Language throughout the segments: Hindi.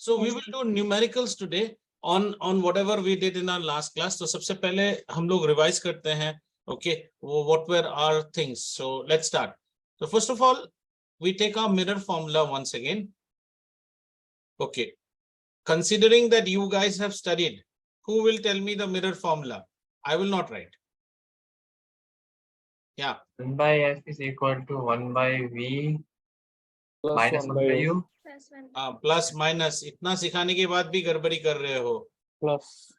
So we will do numericals today on whatever we did in our last class. तो सबसे पहले हम लोग revise करते हैं. Okay, what were our things? So let's start. So first of all, we take our mirror formula once again. Okay, considering that you guys have studied, who will tell me the mirror formula? I will not write. Yeah. 1 by f is equal to 1 by v Plus minus 1 by u. Plus minus इतना सिखाने के बाद भी गड़बड़ी कर रहे हो. plus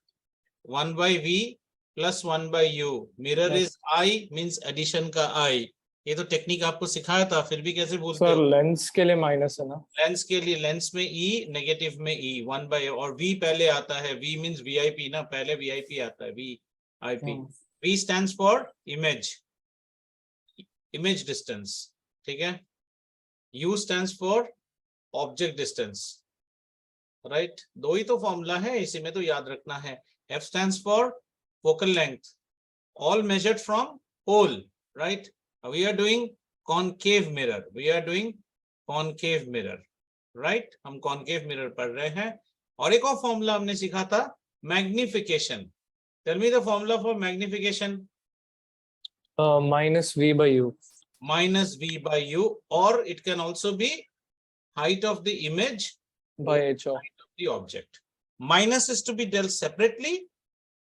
1 by v plus 1 by u. Mirror Yes. is I means addition का I. ये तो टेक्निक आपको सिखाया था, फिर भी कैसे भूलते सर हो? लेंस के लिए माइनस है ना. लेंस के लिए लेंस में E, नेगेटिव में E. 1 by और V पहले आता है. V means VIP ना, पहले VIP आता है. VIP. V stands for image. Image distance. ठीक है. U stands for object distance. Right, दो ही तो फॉर्मूला है, इसी में तो याद रखना है. F stands for focal length, all measured from pole. Right, we are doing concave mirror. We are doing concave mirror. Right, हम concave mirror पढ़ रहे हैं. और एक और फॉर्मूला हमने सीखा था, magnification. Tell me the formula for magnification. minus v by u. Minus V by U, or it can also be height of the image by h of the object. Minus is to be dealt separately,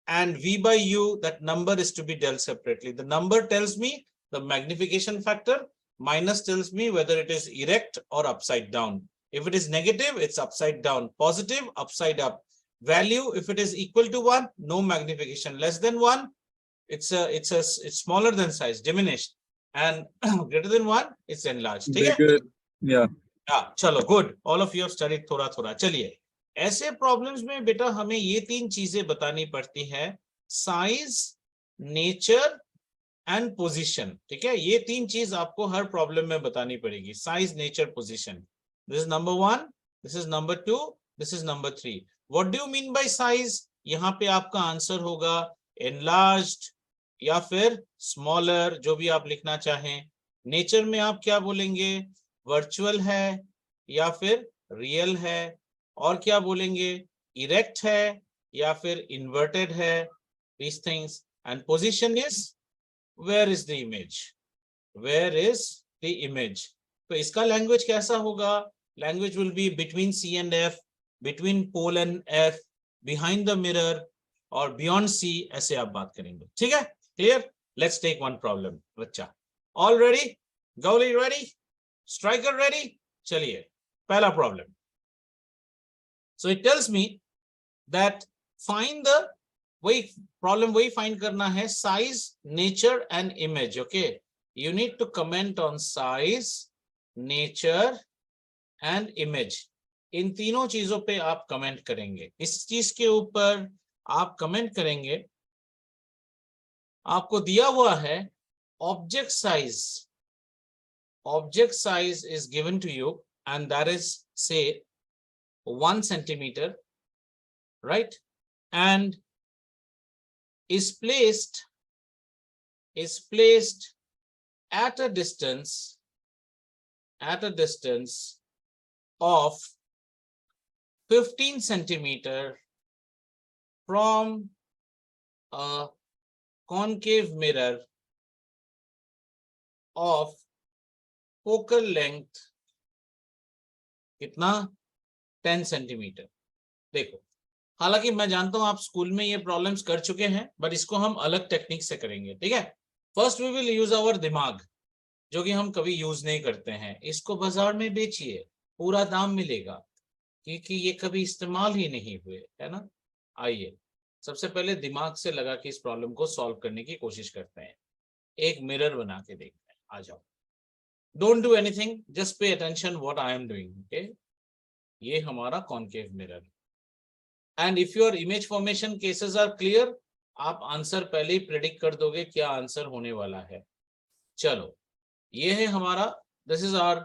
and V by U, that number is to be dealt separately. The number tells me the magnification factor. Minus tells me whether it is erect or upside down. If it is negative, it's upside down. Positive, upside up. Value, if it is equal to 1, no magnification. Less than 1, it's smaller than size, diminished. And greater than 1, it's enlarged. Good. Yeah. हाँ, चलो good. All of you have studied थोड़ा थोड़ा. चलिए, ऐसे प्रॉब्लम्स में बेटा हमें ये तीन चीजें बतानी पड़ती है: साइज, नेचर एंड पोजीशन. ठीक है, ये तीन चीज आपको हर प्रॉब्लम में बतानी पड़ेगी. Size, nature, position. This is number 1, this is number 2, this is number 3. What do you mean by size? यहाँ पे आपका आंसर होगा एनलार्ज्ड या फिर स्मॉलर, जो भी आप लिखना चाहें. नेचर में आप क्या बोलेंगे? वर्चुअल है या फिर रियल है. और क्या बोलेंगे? इरेक्ट है या फिर इन्वर्टेड है. these things. And position is where is the image, where is the image. तो इसका लैंग्वेज कैसा होगा? Language will be between C and F, between pole and F, behind the mirror और beyond C. ऐसे आप बात करेंगे. ठीक है, clear? Let's take one problem. बच्चा all ready? Gauli ready? Striker ready? चलिए, पहला problem. So it tells me that find the problem वही find करना है, size, nature and image. Okay, you need to comment on size, nature and image. इन तीनों चीजों पे आप कमेंट करेंगे. इस चीज के ऊपर आप कमेंट करेंगे. आपको दिया हुआ है object size. Object size is given to you, and that is, say, 1 centimeter, right? And is placed at a distance of 15 centimeter from a concave mirror of focal length कितना? 10 सेंटीमीटर. देखो, हालांकि मैं जानता हूं आप स्कूल में ये प्रॉब्लम्स कर चुके हैं, बट इसको हम अलग टेक्निक से करेंगे. ठीक है, first we will use our दिमाग, जो कि हम कभी यूज नहीं करते हैं. इसको बाजार में बेचिए, पूरा दाम मिलेगा, क्योंकि ये कभी इस्तेमाल ही नहीं हुए, है ना. आइए सबसे पहले दिमाग से लगा के इस प्रॉब्लम को सॉल्व करने की कोशिश करते हैं. एक मिरर बना के देखते हैं. आ जाओ. Don't do anything, just pay attention what I am doing. Okay, ये हमारा concave mirror. And if your image formation cases are clear, आप आंसर पहले ही प्रेडिक्ट कर दोगे क्या आंसर होने वाला है. चलो, ये है हमारा, this is our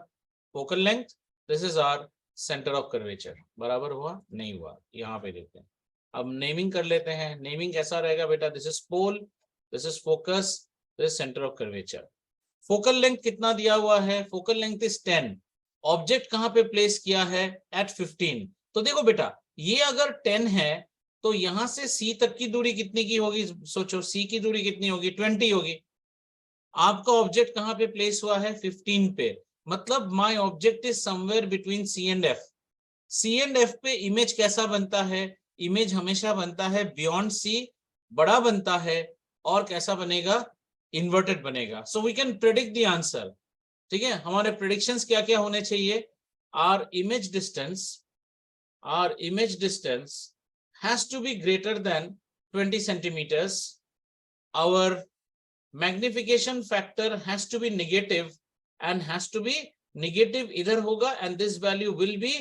focal length, this is our center of curvature. बराबर हुआ? नहीं हुआ. यहाँ पे देखते हैं. अब नेमिंग कर लेते हैं. नेमिंग कैसा रहेगा बेटा? This is pole, this is focus, this is centre of curvature. Focal length कितना दिया हुआ है? Focal length is 10. ऑब्जेक्ट कहां पे प्लेस किया है? एट 15. तो देखो बेटा, ये अगर 10 है तो यहां से C तक की दूरी कितनी की होगी? सोचो, C की दूरी कितनी होगी? 20 होगी। आपका ऑब्जेक्ट कहां पे प्लेस हुआ है? 15 पे। मतलब my object is somewhere between C and F। C and F पे इमेज कैसा बनता है? इमेज हमेशा बनता है बियॉन्ड C, बड़ा बनता है, और कैसा बनेगा? इन्वर्टेड बनेगा। So we can predict the answer. ठीक है, हमारे प्रेडिक्शंस क्या क्या होने चाहिए? Our image distance has to be greater than 20 centimeters. Our magnification factor has to be negative and has to be negative इधर होगा, and this value will be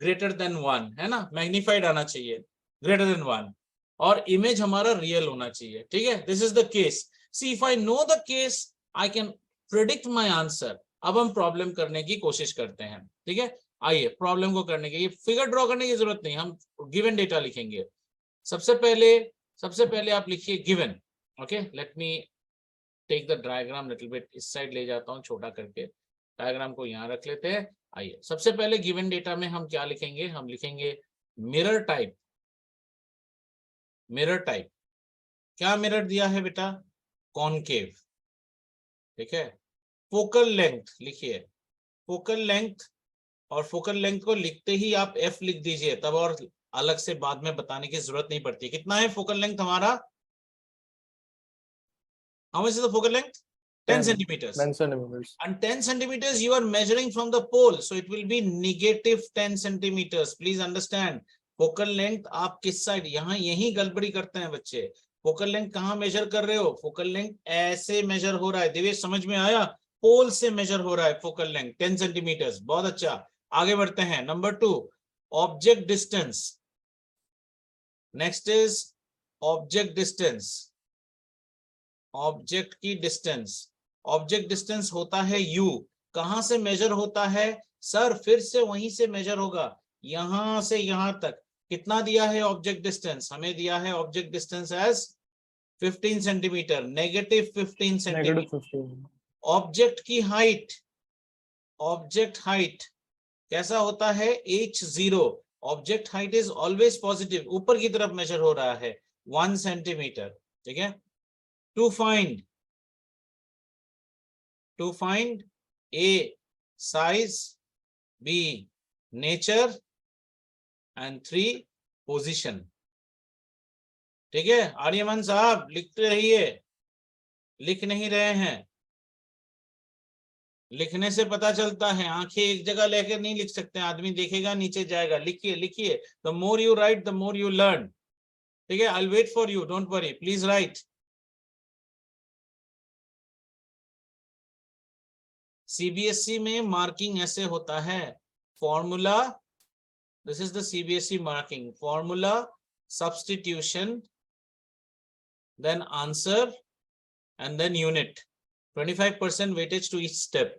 greater than 1, है ना? magnified आना चाहिए, greater than 1, और image हमारा real होना चाहिए। ठीक है, this is the case. See, if I know the case, I can predict my answer. अब हम प्रॉब्लम करने की कोशिश करते हैं। ठीक है, आइए प्रॉब्लम को करने के लिए फिगर ड्रॉ करने की जरूरत नहीं, हम गिवन डेटा लिखेंगे। सबसे पहले आप लिखिए given. Okay, let me take the diagram little bit, इस साइड ले जाता हूं छोटा करके, डायग्राम को यहां रख लेते हैं। आइए, सबसे पहले गिवन डेटा में हम क्या लिखेंगे? हम लिखेंगे मिरर टाइप। क्या मिरर दिया है बेटा? कॉनकेव। ठीक है, फोकल लेंथ लिखिए, फोकल लेंथ, और फोकल लेंथ को लिखते ही आप F लिख दीजिए, तब और अलग से बाद में बताने की जरूरत नहीं पड़ती। कितना है फोकल लेंथ हमारा? How much is the focal length? 10 centimeters. 10 centimeters. And 10 centimeters you are measuring from the pole, so it will be negative 10 centimeters. Please understand. Focal length आप किस साइड, यहाँ यही गड़बड़ी करते हैं बच्चे। फोकल लेंथ कहाँ मेजर कर रहे हो? फोकल लेंथ ऐसे मेजर हो रहा है। दिवेश, समझ में आया? पोल से मेजर हो रहा है फोकल लेंथ 10 सेंटीमीटर्स। बहुत अच्छा, आगे बढ़ते हैं। Number 2, object distance. Next is object distance. Object की डिस्टेंस, ऑब्जेक्ट डिस्टेंस होता है u। कहां से मेजर होता है? सर फिर से वहीं से मेजर होगा, यहां से यहां तक। कितना दिया है ऑब्जेक्ट डिस्टेंस? हमें दिया है object distance as 15 centimetre, negative 15 centimetre. 15. Object की हाइट, ऑब्जेक्ट हाइट कैसा होता है? h0। Object height is always positive, ऊपर की तरफ मेजर हो रहा है, 1 सेंटीमीटर। ठीक है, to find A, size, B, nature, and 3, position। ठीक है, आर्यमन साहब लिखते रहिए। लिख नहीं रहे हैं? लिखने से पता चलता है, आंखें एक जगह लेकर नहीं लिख सकते, आदमी देखेगा नीचे जाएगा। लिखिए लिखिए, the more you write the more you learn। ठीक है, I'll wait for you, don't worry, please write। CBSE में मार्किंग ऐसे होता है, formula, this is the CBSE marking, formula, substitution, then answer, and then unit. 25% weightage to each step.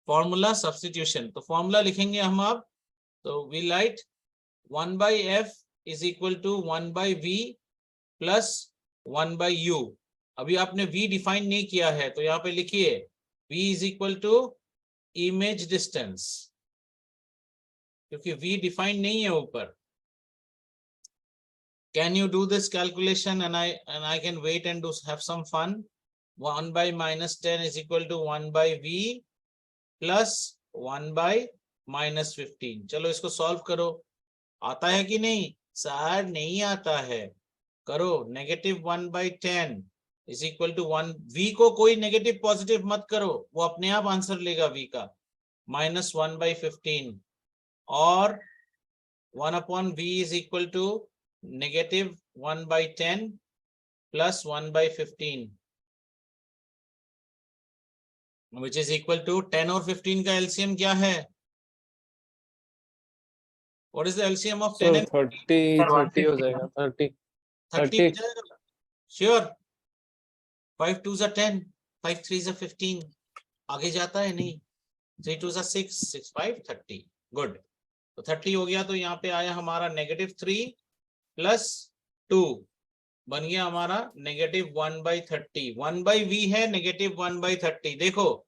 Formula, substitution, तो फॉर्मूला लिखेंगे हम अब। तो we write 1/f is equal to 1/v plus 1/u। अभी आपने v डिफाइन नहीं किया है, तो यहाँ पे लिखिए v is equal to image distance, क्योंकि v डिफाइन नहीं है ऊपर। Can you do this calculation and I can wait and do have some fun? 1/-10 is equal to 1/v plus 1/-15। चलो इसको सॉल्व करो। आता है कि नहीं? सर नहीं आता है। करो, -1/10 इज इक्वल टू 1, v को कोई नेगेटिव पॉजिटिव मत करो, वो अपने आप आंसर लेगा v का, -1/15, और 1/v is equal to -1/10 plus 1/15, which is equal to 10 और 15 का एलसीएम क्या है? What is the LCM of 10 and 30 हो जाएगा। 30 30 हो जाएगा? Sure? 5 2s are 10, 5 3s are 15, आगे जाता है नहीं। 3 2s are 6, 6 5 30। गुड, तो 30 हो गया, तो यहाँ पे आया हमारा -3 प्लस 2, बन गया हमारा -1/30। 1/v है -1/30। देखो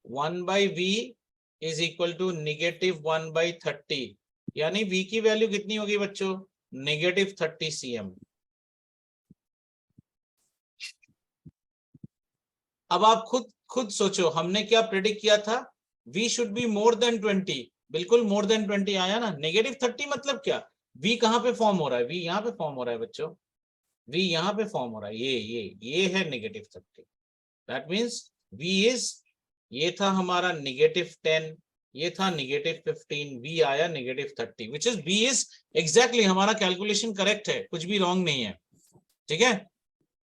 1/v इज इक्वल टू -1/30, यानी v की वैल्यू कितनी होगी बच्चों, -30 cm। अब आप खुद सोचो, हमने क्या प्रेडिक्ट किया था, v should be more than 20, बिल्कुल मोर देन 20 आया ना। -30 मतलब क्या, v कहां पे फॉर्म हो रहा है, v यहां पे फॉर्म हो रहा है बच्चों, v यहां पे फॉर्म हो रहा है, ये है -30। दैट मीन्स v इज, ये था हमारा -10, ये था -15, v आया -30, which is v is exactly, हमारा कैलकुलेशन करेक्ट है, कुछ भी रॉन्ग नहीं है, ठीक है।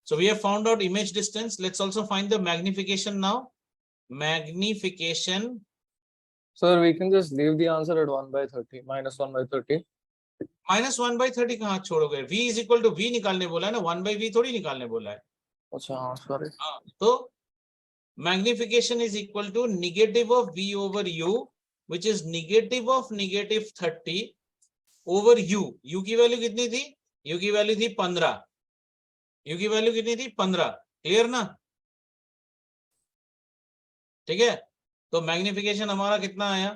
So we have found out image distance. Let's also find the magnification now. Magnification. Sir, we can just leave the answer at 1/30, -1/30. -1/30 कहाँ छोड़ोगे, v is equal to v निकालने बोला है ना, 1/v थोड़ी निकालने बोला है। अच्छा हाँ, sorry. हाँ, तो magnification is equal to negative of v over u, which is negative of -30 over u. u की वैल्यू कितनी थी, u की वैल्यू थी 15, u की वैल्यू कितनी थी 15, क्लियर ना, ठीक है। तो मैग्निफिकेशन हमारा कितना आया,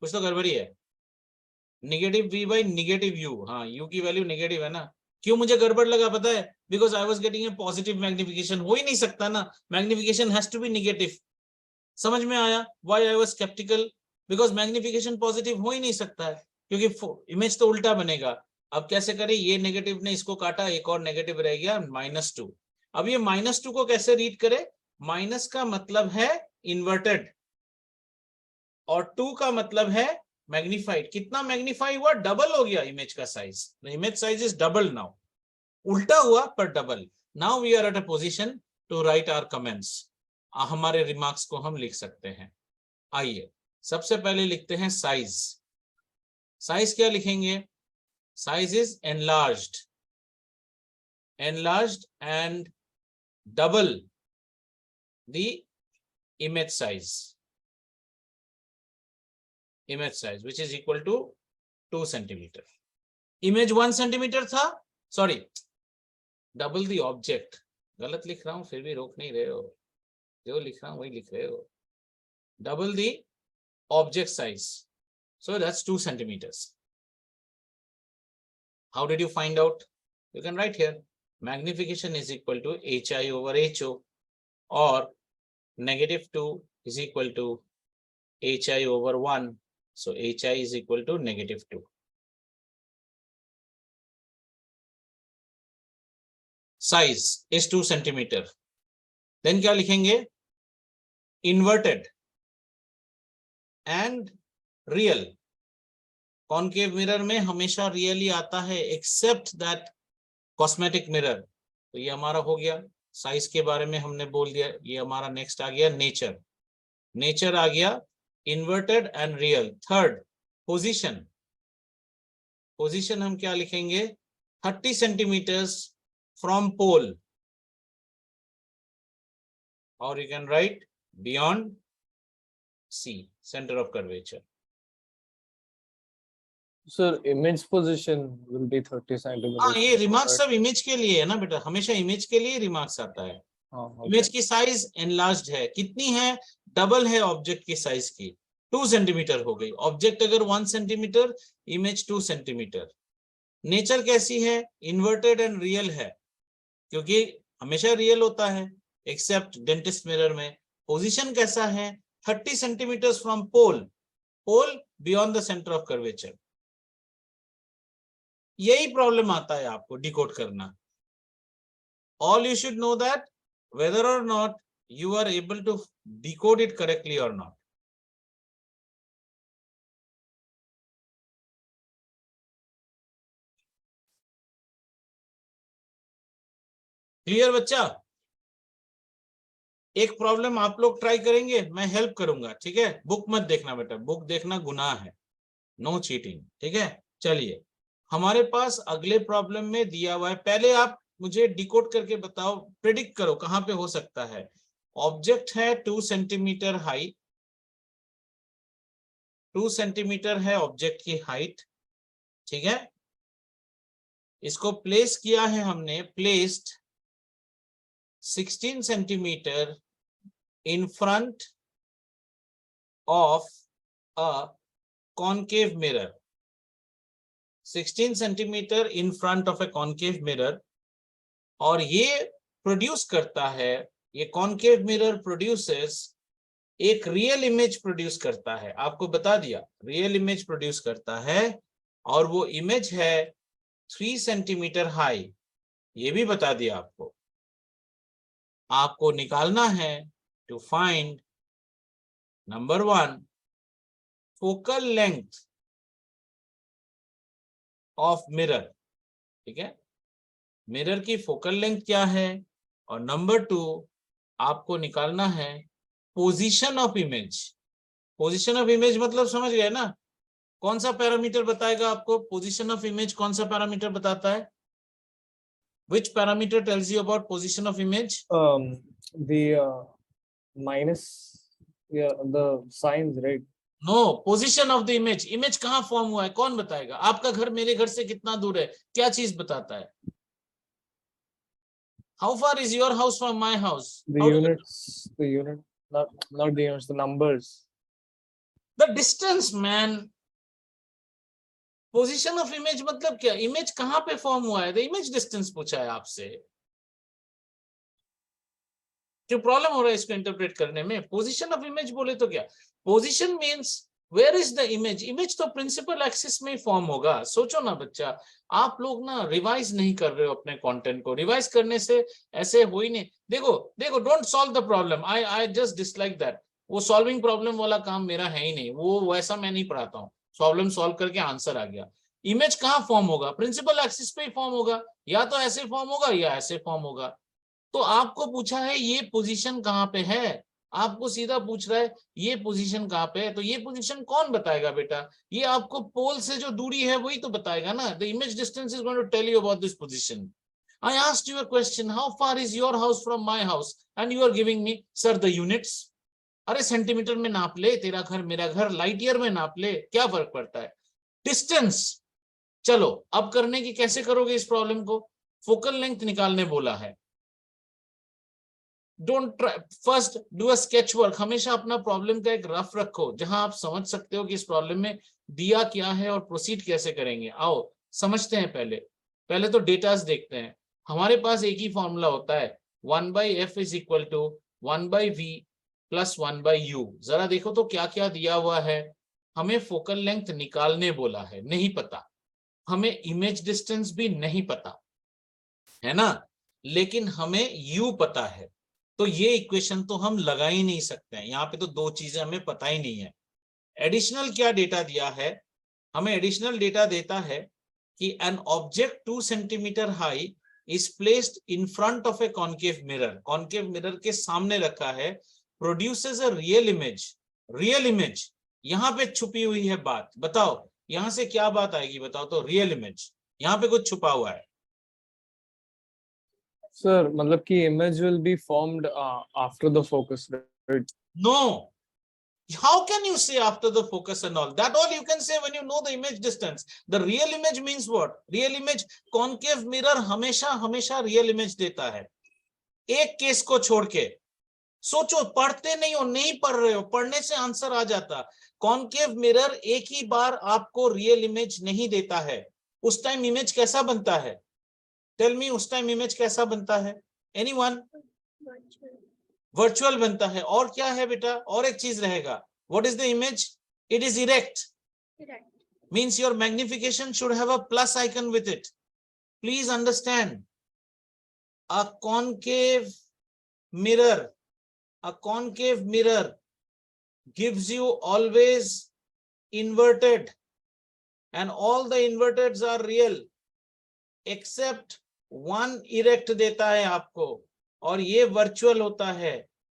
कुछ तो गड़बड़ी है, -v/-u, हाँ u की वैल्यू नेगेटिव है ना। क्यों मुझे गड़बड़ लगा पता है, because I was getting a positive magnification, हो ही नहीं सकता ना, magnification has to be negative. समझ में आया why I was sceptical, because magnification positive हो ही नहीं सकता है, क्योंकि इमेज तो उल्टा बनेगा। अब कैसे करें, ये नेगेटिव ने इसको काटा, एक और नेगेटिव रह गया -2। अब ये -2 को कैसे रीड करे, माइनस का मतलब है इन्वर्टेड और 2 का मतलब है मैग्निफाइड। कितना मैग्निफाई हुआ, डबल हो गया इमेज का size, image size is double now, उल्टा हुआ पर double. Now we are at a position to write our comments, हमारे रिमार्क्स को हम लिख सकते हैं। आइए सबसे पहले लिखते हैं साइज। साइज क्या लिखेंगे, size is enlarged, enlarged and double the image size, image size which is equal to 2 centimeter. Image 1 centimeter था, सॉरी डबल द ऑब्जेक्ट, गलत लिख रहा हूं फिर भी रोक नहीं रहे हो, जो लिख रहा हूं वही लिख रहे हो, double the object size, so that's 2 centimeters. How did you find out, you can write here magnification is equal to hi over ho, or -2 is equal to hi over 1, so hi is equal to -2. Size is 2 centimeter. Then क्या लिखेंगे, inverted and real. Concave mirror में हमेशा रियल ही आता है, एक्सेप्ट दैट कॉस्मेटिक मिरर। तो ये हमारा हो गया, साइज के बारे में हमने बोल दिया। ये हमारा नेक्स्ट आ गया नेचर, नेचर आ गया inverted and real. Third position, position हम क्या लिखेंगे, 30 सेंटीमीटर्स फ्रॉम पोल, और you can write beyond C, centre of curvature. Sir, image position will be 30 centimeters. हाँ, ये रिमार्क्स सब इमेज के लिए है ना बेटा, हमेशा इमेज के लिए रिमार्क्स आता है। इमेज की साइज एनलार्ज्ड है, कितनी है, डबल है ऑब्जेक्ट की साइज की, 2 सेंटीमीटर हो गई। ऑब्जेक्ट अगर 1 सेंटीमीटर, इमेज 2 सेंटीमीटर। नेचर कैसी है, इन्वर्टेड एंड रियल है, क्योंकि हमेशा रियल होता है एक्सेप्ट डेंटिस्ट मिरर में। पोजीशन कैसा है, 30 centimetre from pole, pole beyond the centre of curvature. यही प्रॉब्लम आता है आपको डिकोड करना। All you should know that whether or not you are able to decode it correctly or not. Clear बच्चा? एक प्रॉब्लम आप लोग ट्राई करेंगे, मैं हेल्प करूंगा, ठीक है। बुक मत देखना बेटा, बुक देखना गुनाह है, नो चीटिंग, ठीक है। चलिए हमारे पास अगले प्रॉब्लम में दिया हुआ है, पहले आप मुझे डिकोड करके बताओ, प्रेडिक्ट करो कहां पे हो सकता है। ऑब्जेक्ट है 2 सेंटीमीटर हाइट, 2 सेंटीमीटर है ऑब्जेक्ट की हाइट, ठीक है। इसको प्लेस किया है हमने, placed 16 centimetre in front of a concave mirror, 16 centimeter in front of a concave mirror, और ये प्रोड्यूस करता है, ये कॉनकेव मिरर प्रोड्यूसेस एक रियल इमेज प्रोड्यूस करता है। आपको बता दिया रियल इमेज प्रोड्यूस करता है, और वो इमेज है 3 सेंटीमीटर हाई, ये भी बता दिया आपको। आपको निकालना है to find number 1 focal length of mirror, ठीक है, मिरर की फोकल लेंथ क्या है, और नंबर 2 आपको निकालना है position of image. Position of image मतलब समझ गए ना, कौन सा पैरामीटर बताएगा आपको पोजीशन ऑफ इमेज, कौन सा पैरामीटर बताता है? Which parameter tells you about position of image? The minus, yeah, the signs, right? No, position of the image. Image कहाँ फॉर्म हुआ है, कौन बताएगा? आपका घर मेरे घर से कितना दूर है, क्या चीज बताता है? How far is your house from my house? The units, not the units, the numbers. The distance, man. Position of image मतलब क्या? इमेज कहां पे फॉर्म हुआ है, इमेज डिस्टेंस पूछा है आपसे। जो प्रॉब्लम हो रहा है इसको इंटरप्रेट करने में, पोजीशन ऑफ इमेज बोले तो क्या, position means where is the image. Image तो प्रिंसिपल एक्सिस में ही फॉर्म होगा। सोचो ना बच्चा, आप लोग ना रिवाइज नहीं कर रहे हो अपने कंटेंट को, रिवाइज करने से ऐसे हो ही नहीं। देखो don't solve the problem, I just dislike that. वो सॉल्विंग प्रॉब्लम वाला काम मेरा है ही नहीं, वो वैसा मैं नहीं पढ़ाता हूँ। प्रॉब्लम सॉल्व करके आंसर आ गया। इमेज कहाँ फॉर्म होगा? प्रिंसिपल एक्सिस पे ही फॉर्म होगा, या तो ऐसे फॉर्म होगा या ऐसे फॉर्म होगा। तो आपको पूछा है ये पोजीशन कहाँ पे है, आपको सीधा पूछ रहा है ये पोजीशन कहाँ पे है, तो ये पोजीशन कौन बताएगा बेटा? ये आपको पोल से जो दूरी है वही तो बताएगा ना। The image distance is going to tell you about this position. I asked you a question, how far is your house from my house, and you are giving me sir the units। अरे सेंटीमीटर में नाप ले, तेरा घर मेरा घर लाइट ईयर में नाप ले, क्या फर्क पड़ता है? डिस्टेंस। चलो अब करने की कैसे करोगे इस प्रॉब्लम को? फोकल लेंथ निकालने बोला है। Don't try, first do a sketch work. हमेशा अपना प्रॉब्लम का एक रफ रखो जहां आप समझ सकते हो कि इस प्रॉब्लम में दिया क्या है और प्रोसीड कैसे करेंगे। आओ समझते हैं। पहले तो डेटास देखते हैं। हमारे पास एक ही फॉर्मूला होता है, 1/f is equal to 1/v plus 1/u। जरा देखो तो क्या क्या दिया हुआ है। हमें फोकल लेंथ निकालने बोला है, नहीं पता। हमें इमेज डिस्टेंस भी नहीं पता है ना, लेकिन हमें u पता है। तो ये इक्वेशन तो हम लगा ही नहीं सकते हैं। यहाँ पे तो दो चीजें हमें पता ही नहीं है। एडिशनल क्या डेटा दिया है? हमें एडिशनल डेटा देता है कि an object 2 centimetre high is placed in front of A concave mirror. Concave mirror के सामने रखा है, produces a real image. Real image, यहाँ पे छुपी हुई है बात। बताओ यहां से क्या बात आएगी, बताओ तो। रियल इमेज, यहाँ पे कुछ छुपा हुआ है। Sir, मतलब कि image will be formed after the focus, right? No. How can you say after the focus and all? That all you can say when you know the image distance. The real image means what? Real image, concave mirror हमेशा real image देता है। एक केस को छोड़ के सोचो, पढ़ते नहीं हो, नहीं पढ़ रहे हो, पढ़ने से आंसर आ जाता। कॉनकेव मिरर एक ही बार आपको रियल इमेज नहीं देता है। उस टाइम इमेज कैसा बनता है? टेल मी, उस टाइम इमेज कैसा बनता है? एनीवन? वर्चुअल बनता है। और क्या है बेटा? और एक चीज रहेगा। What is the image? It is erect. Means your magnification should have a plus icon with it. Please understand, a concave mirror gives you always inverted, and all the inverteds are real except one erect देता है आपको, और ये वर्चुअल होता है।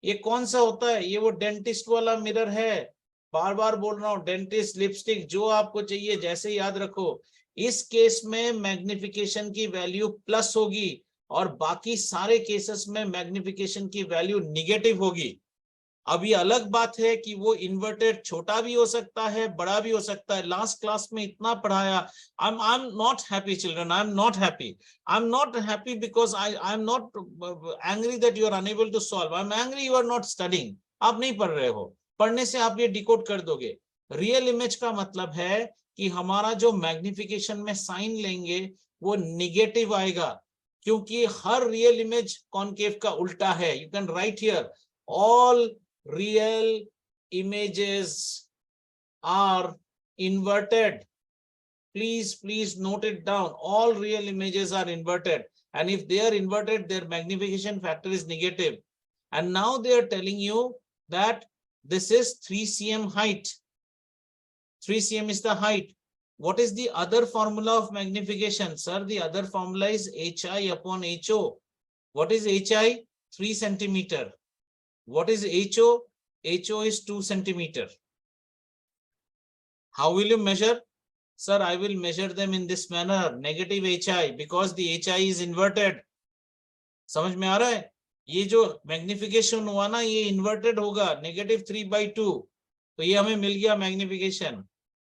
ये कौन सा होता है? ये वो डेंटिस्ट वाला मिरर है। बार बार बोल रहा हूं, डेंटिस्ट, लिपस्टिक, जो आपको चाहिए जैसे याद रखो। इस केस में मैग्निफिकेशन की वैल्यू प्लस होगी, और बाकी सारे केसेस में मैग्निफिकेशन की वैल्यू निगेटिव होगी। अब ये अलग बात है कि वो इन्वर्टेड छोटा भी हो सकता है, बड़ा भी हो सकता है। लास्ट क्लास में इतना पढ़ाया। I am not happy children, I am not happy. I am not happy because I am not angry that you are unable to solve. I am angry you are not studying. आप नहीं पढ़ रहे हो। पढ़ने से आप ये डिकोड कर दोगे। रियल इमेज का मतलब है कि हमारा जो मैग्निफिकेशन में साइन लेंगे वो निगेटिव आएगा, क्योंकि हर रियल इमेज कॉनकेव का उल्टा है. You can right here all real images are inverted. Please note it down. All real images are inverted, and if they are inverted, their magnification factor is negative. And now they are telling you that this is 3 cm height. 3 cm is the height. What is the other formula of magnification? Sir, the other formula is hi upon ho. What is hi? 3 centimeter. What is ho? ho is 2 centimeter. How will you measure? Sir, I will measure them in this manner, negative hi, because the hi is inverted. समझ में आ रहा है? ये जो मैग्निफिकेशन हुआ ना, ये इन्वर्टेड होगा, -3/2. तो ये हमें मिल गया मैग्निफिकेशन.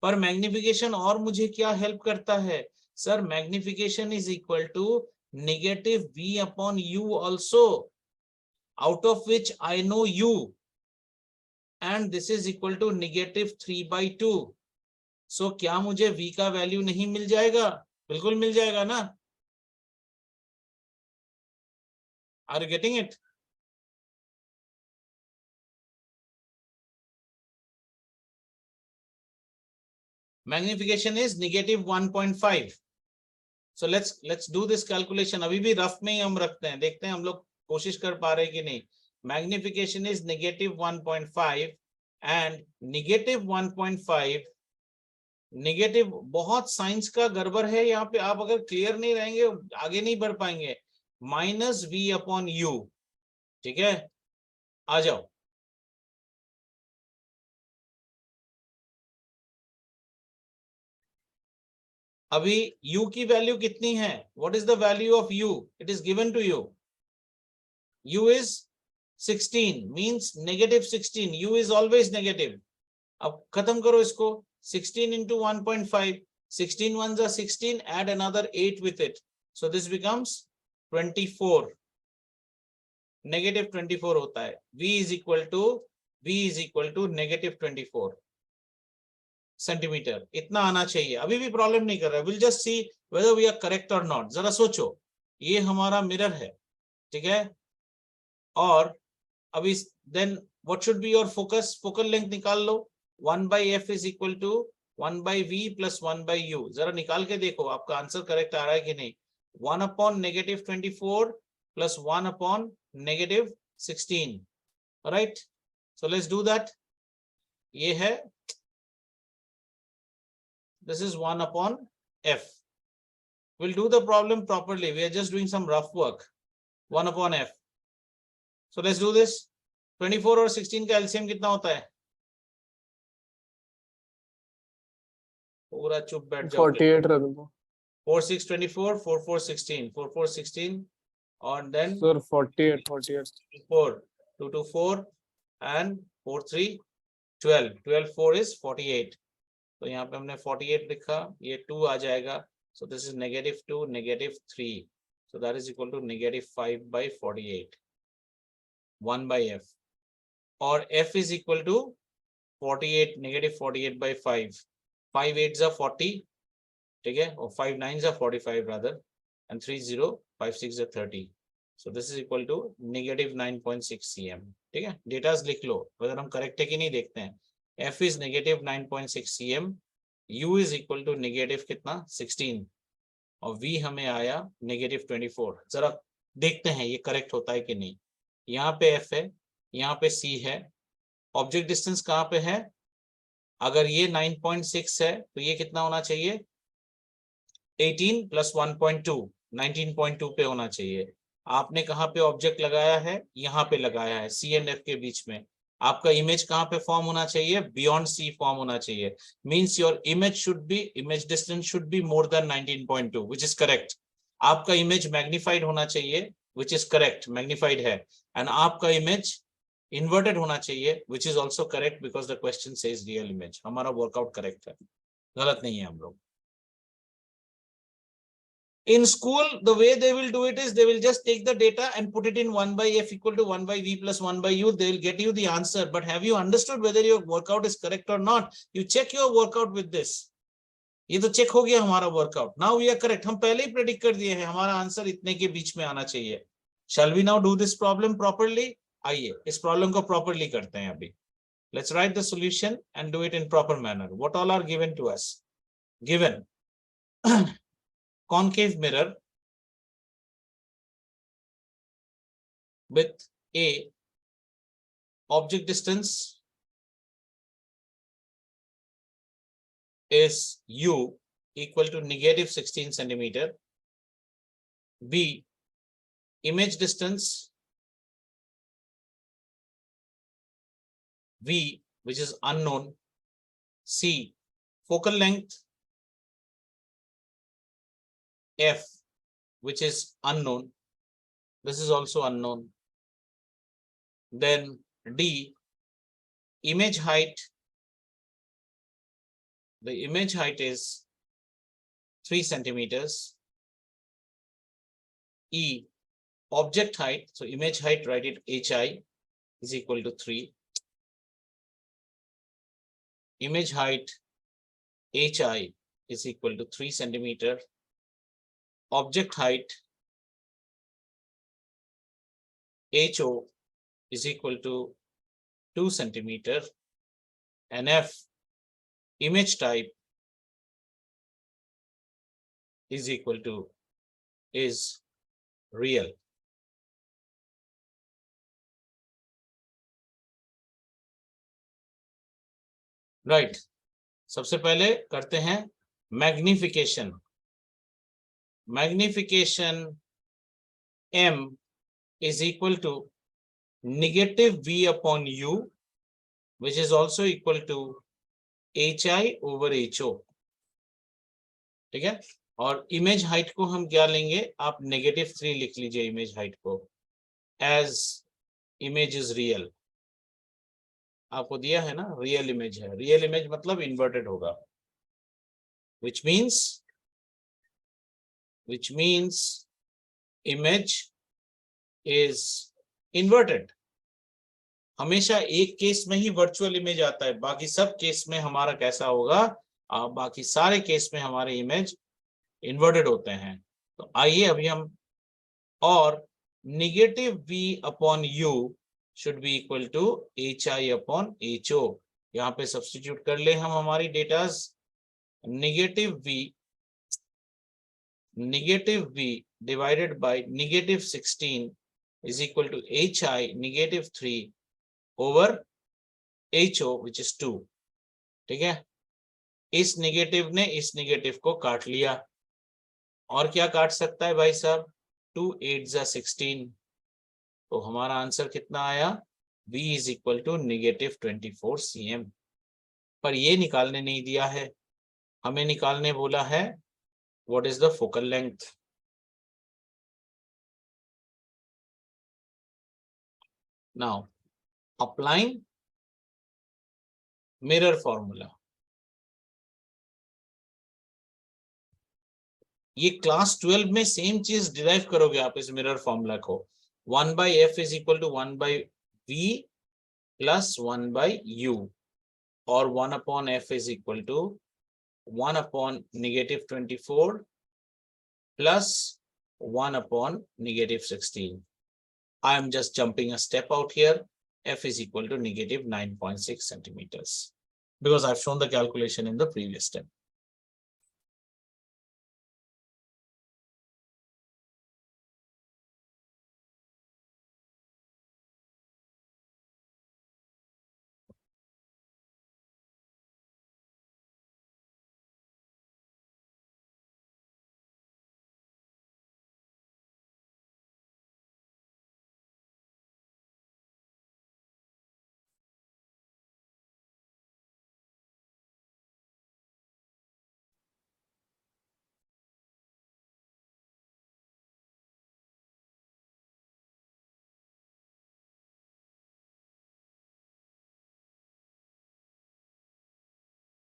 पर मैग्निफिकेशन और मुझे क्या हेल्प करता है? Sir, magnification is equal to -v upon u also, out of which I know u, and this is equal to -3/2. सो क्या मुझे v का वैल्यू नहीं मिल जाएगा? बिल्कुल मिल जाएगा ना. Are you getting it? Magnification is -1.5. So let's do this calculation. अभी भी रफ में ही हम रखते हैं, देखते हैं हम लोग कोशिश कर पा रहे हैं कि नहीं. Magnification is -1.5 and -1.5. नेगेटिव बहुत साइंस का गड़बड़ है यहाँ पे. आप अगर क्लियर नहीं रहेंगे आगे नहीं बढ़ पाएंगे. -v upon u. ठीक है, आ जाओ. अभी u की वैल्यू कितनी है? What is the value of u? It is given to you. u is 16, means -16. u is always negative. अब खत्म करो इसको. 16 into 1.5, 16 ones are 16, add another 8 with it, so this becomes 24. -24 होता है. v is equal to -24 centimetre. इतना आना चाहिए. अभी भी प्रॉब्लम नहीं कर रहा है. we'll just see whether we are correct or not. जरा सोचो, ये हमारा मिरर है, ठीक है, और अभी then what should be your focus? focal length निकाल लो. 1/f is equal to 1/v plus 1/u. जरा निकाल के देखो आपका आंसर करेक्ट आ रहा है कि नहीं. 1 upon -24 plus 1 upon -16. Right? So let's do that. ये है, this is 1 upon f. We'll do the problem properly. We are just doing some rough work. 1 upon f. So let's do this. 24 और 16 का एलसीएम कितना होता है? पूरा चुप बैठ जाओ. 48 रख दो. 4 6 24, 4 4 16, 4 4 16, और then सर 48 4 2 2 4 and 4 3 12. 12 4 is 48. तो यहाँ पे हमने 48 लिखा, ये 2 आ जाएगा. So this is -2 -3. So that is equal to -5/48. 1/f, और f is equal to 48, -48/5. 5 8s are 40, ठीक है, और 5 9s are 45 rather, and 3 0 5 6 are 30. So this is equal to -9.6 cm. ठीक है, डेटास लिख लो, whether हम करेक्ट है कि नहीं देखते हैं. f is -9.6 cm, u is equal to negative कितना 16, और v हमें आया -24. जरा देखते हैं ये करेक्ट होता है कि नहीं. यहाँ पे f है, यहाँ पे c है. ऑब्जेक्ट डिस्टेंस कहाँ पे है? अगर ये 9.6 है तो ये कितना होना चाहिए? 18 + 1.2, 19.2 पे होना चाहिए. आपने कहाँ पे ऑब्जेक्ट लगाया है? यहाँ पे लगाया है, सी एंड एफ के बीच में. आपका इमेज कहाँ पे फॉर्म होना चाहिए? बियॉन्ड सी फॉर्म होना चाहिए. Means your image distance should be more than 19.2, which is correct. आपका इमेज मैग्नीफाइड होना चाहिए, व्हिच इज करेक्ट, मैग्नीफाइड है. एंड आपका इमेज इन्वर्टेड होना चाहिए, which is also correct because the question says real image. हमारा वर्कआउट करेक्ट है, गलत नहीं है हम लोग. In school, the way they will do it is they will just take the data and put it in 1 by f equal to 1 by v plus 1 by u. They will get you the answer. But have you understood whether your workout is correct or not? You check your workout with this. ये तो चेक हो गया हमारा workout. Now we are correct. हम पहले ही प्रेडिक्ट कर दिए हैं हमारा आंसर इतने के बीच में आना चाहिए. Shall we now do this problem properly? आइए इस प्रॉब्लम को प्रॉपरली करते हैं अभी. Let's write the solution and do it in proper manner. What all are given to us? Given concave mirror with a object distance is u equal to negative 16 centimeter. B, image distance v, which is unknown. C, focal length f, which is unknown. This is also unknown. Then D, image height. The image height is 3 centimeters. E, object height. So image height, write it hi is equal to 3. Image height hi is equal to 3 centimeter. Object height ho is equal to 2 centimeter. And F, image type is equal to is real. Right. सबसे पहले करते हैं magnification. Magnification m is equal to negative v upon u, which is also equal to hi over ho. ठीक है. और इमेज हाइट को हम क्या लेंगे, आप -3 लिख लीजिए इमेज हाइट को, एज इमेज इज रियल. आपको दिया है ना, रियल इमेज है. रियल इमेज मतलब इन्वर्टेड होगा, which means image is inverted. हमेशा एक केस में ही वर्चुअल इमेज आता है, बाकी सब केस में हमारा कैसा होगा, बाकी सारे केस में हमारे इमेज इन्वर्टेड होते हैं. तो आइए अभी हम, और negative v upon u should be equal to hi upon ho. यहाँ पे सब्स्टिट्यूट कर ले हम हमारी datas. Negative v divided by negative 16 is equal to hi negative 3 over ho, which is 2. ठीक है. इस नेगेटिव ने इस नेगेटिव को काट लिया, और क्या काट सकता है भाई साहब, 2 8 16. तो हमारा आंसर कितना आया, v is equal to negative 24 cm. पर ये निकालने नहीं दिया है, हमें निकालने बोला है what is the focal length. Now applying mirror formula. ये क्लास 12 में सेम चीज डिराइव करोगे आप इस मिरर फॉर्मूला को. 1 by f is equal to 1 by v plus 1 by u, और 1 upon f is equal to 1 upon negative 24 plus 1 upon negative 16. I am just jumping a step out here. F is equal to negative 9.6 centimeters because I've shown the calculation in the previous step.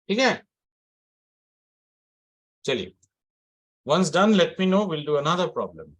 ठीक है. चलिए Once done, let me know. We'll do another problem.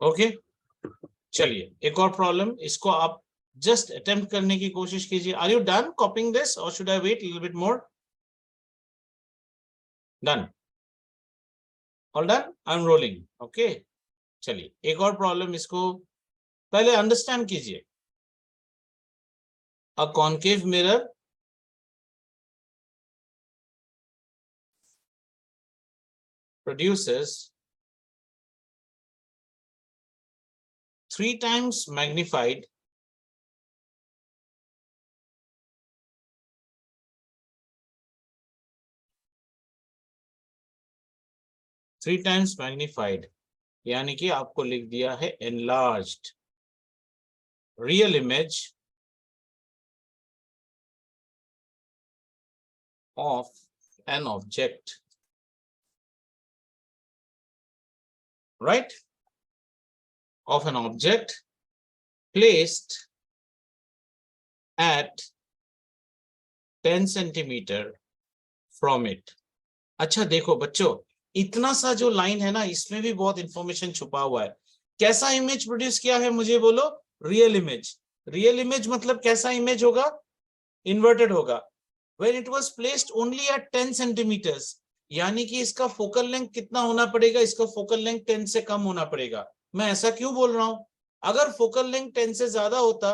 Okay चलिए एक और प्रॉब्लम, इसको आप जस्ट अटेम्प्ट करने की कोशिश कीजिए. Are you done copying this or should I wait little bit more? Done, all done, I am rolling. Okay चलिए एक और प्रॉब्लम, इसको पहले अंडरस्टैंड कीजिए. A concave mirror produces 3 times magnified यानी कि आपको लिख दिया है enlarged real image of an object, right? Of an object placed at 10 centimeter from it. अच्छा देखो बच्चों, इतना सा जो लाइन है ना, इसमें भी बहुत इंफॉर्मेशन छुपा हुआ है. कैसा इमेज प्रोड्यूस किया है मुझे बोलो? Real image. रियल इमेज मतलब कैसा इमेज होगा? इन्वर्टेड होगा. When it was placed only at 10 centimeters, यानी कि इसका फोकल लेंथ कितना होना पड़ेगा? इसका फोकल लेंथ 10 से कम होना पड़ेगा. मैं ऐसा क्यों बोल रहा हूं? अगर फोकल लेंथ 10 से ज्यादा होता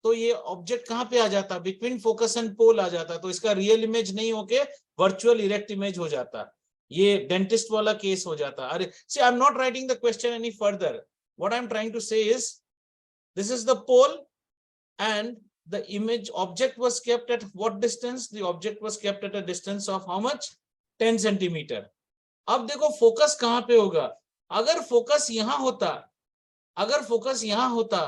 तो ये ऑब्जेक्ट कहां पे आ जाता? बिटवीन फोकस एंड पोल आ जाता. तो इसका रियल इमेज नहीं होके वर्चुअल इरेक्ट इमेज हो जाता. ये डेंटिस्ट वाला केस हो जाता. अरे see I am not writing the question any further. What I am trying to say is this is the pole and the image object was kept at what distance? The object was kept at a distance of how much? 10 centimeter. अब देखो फोकस कहां पे होगा? अगर फोकस यहां होता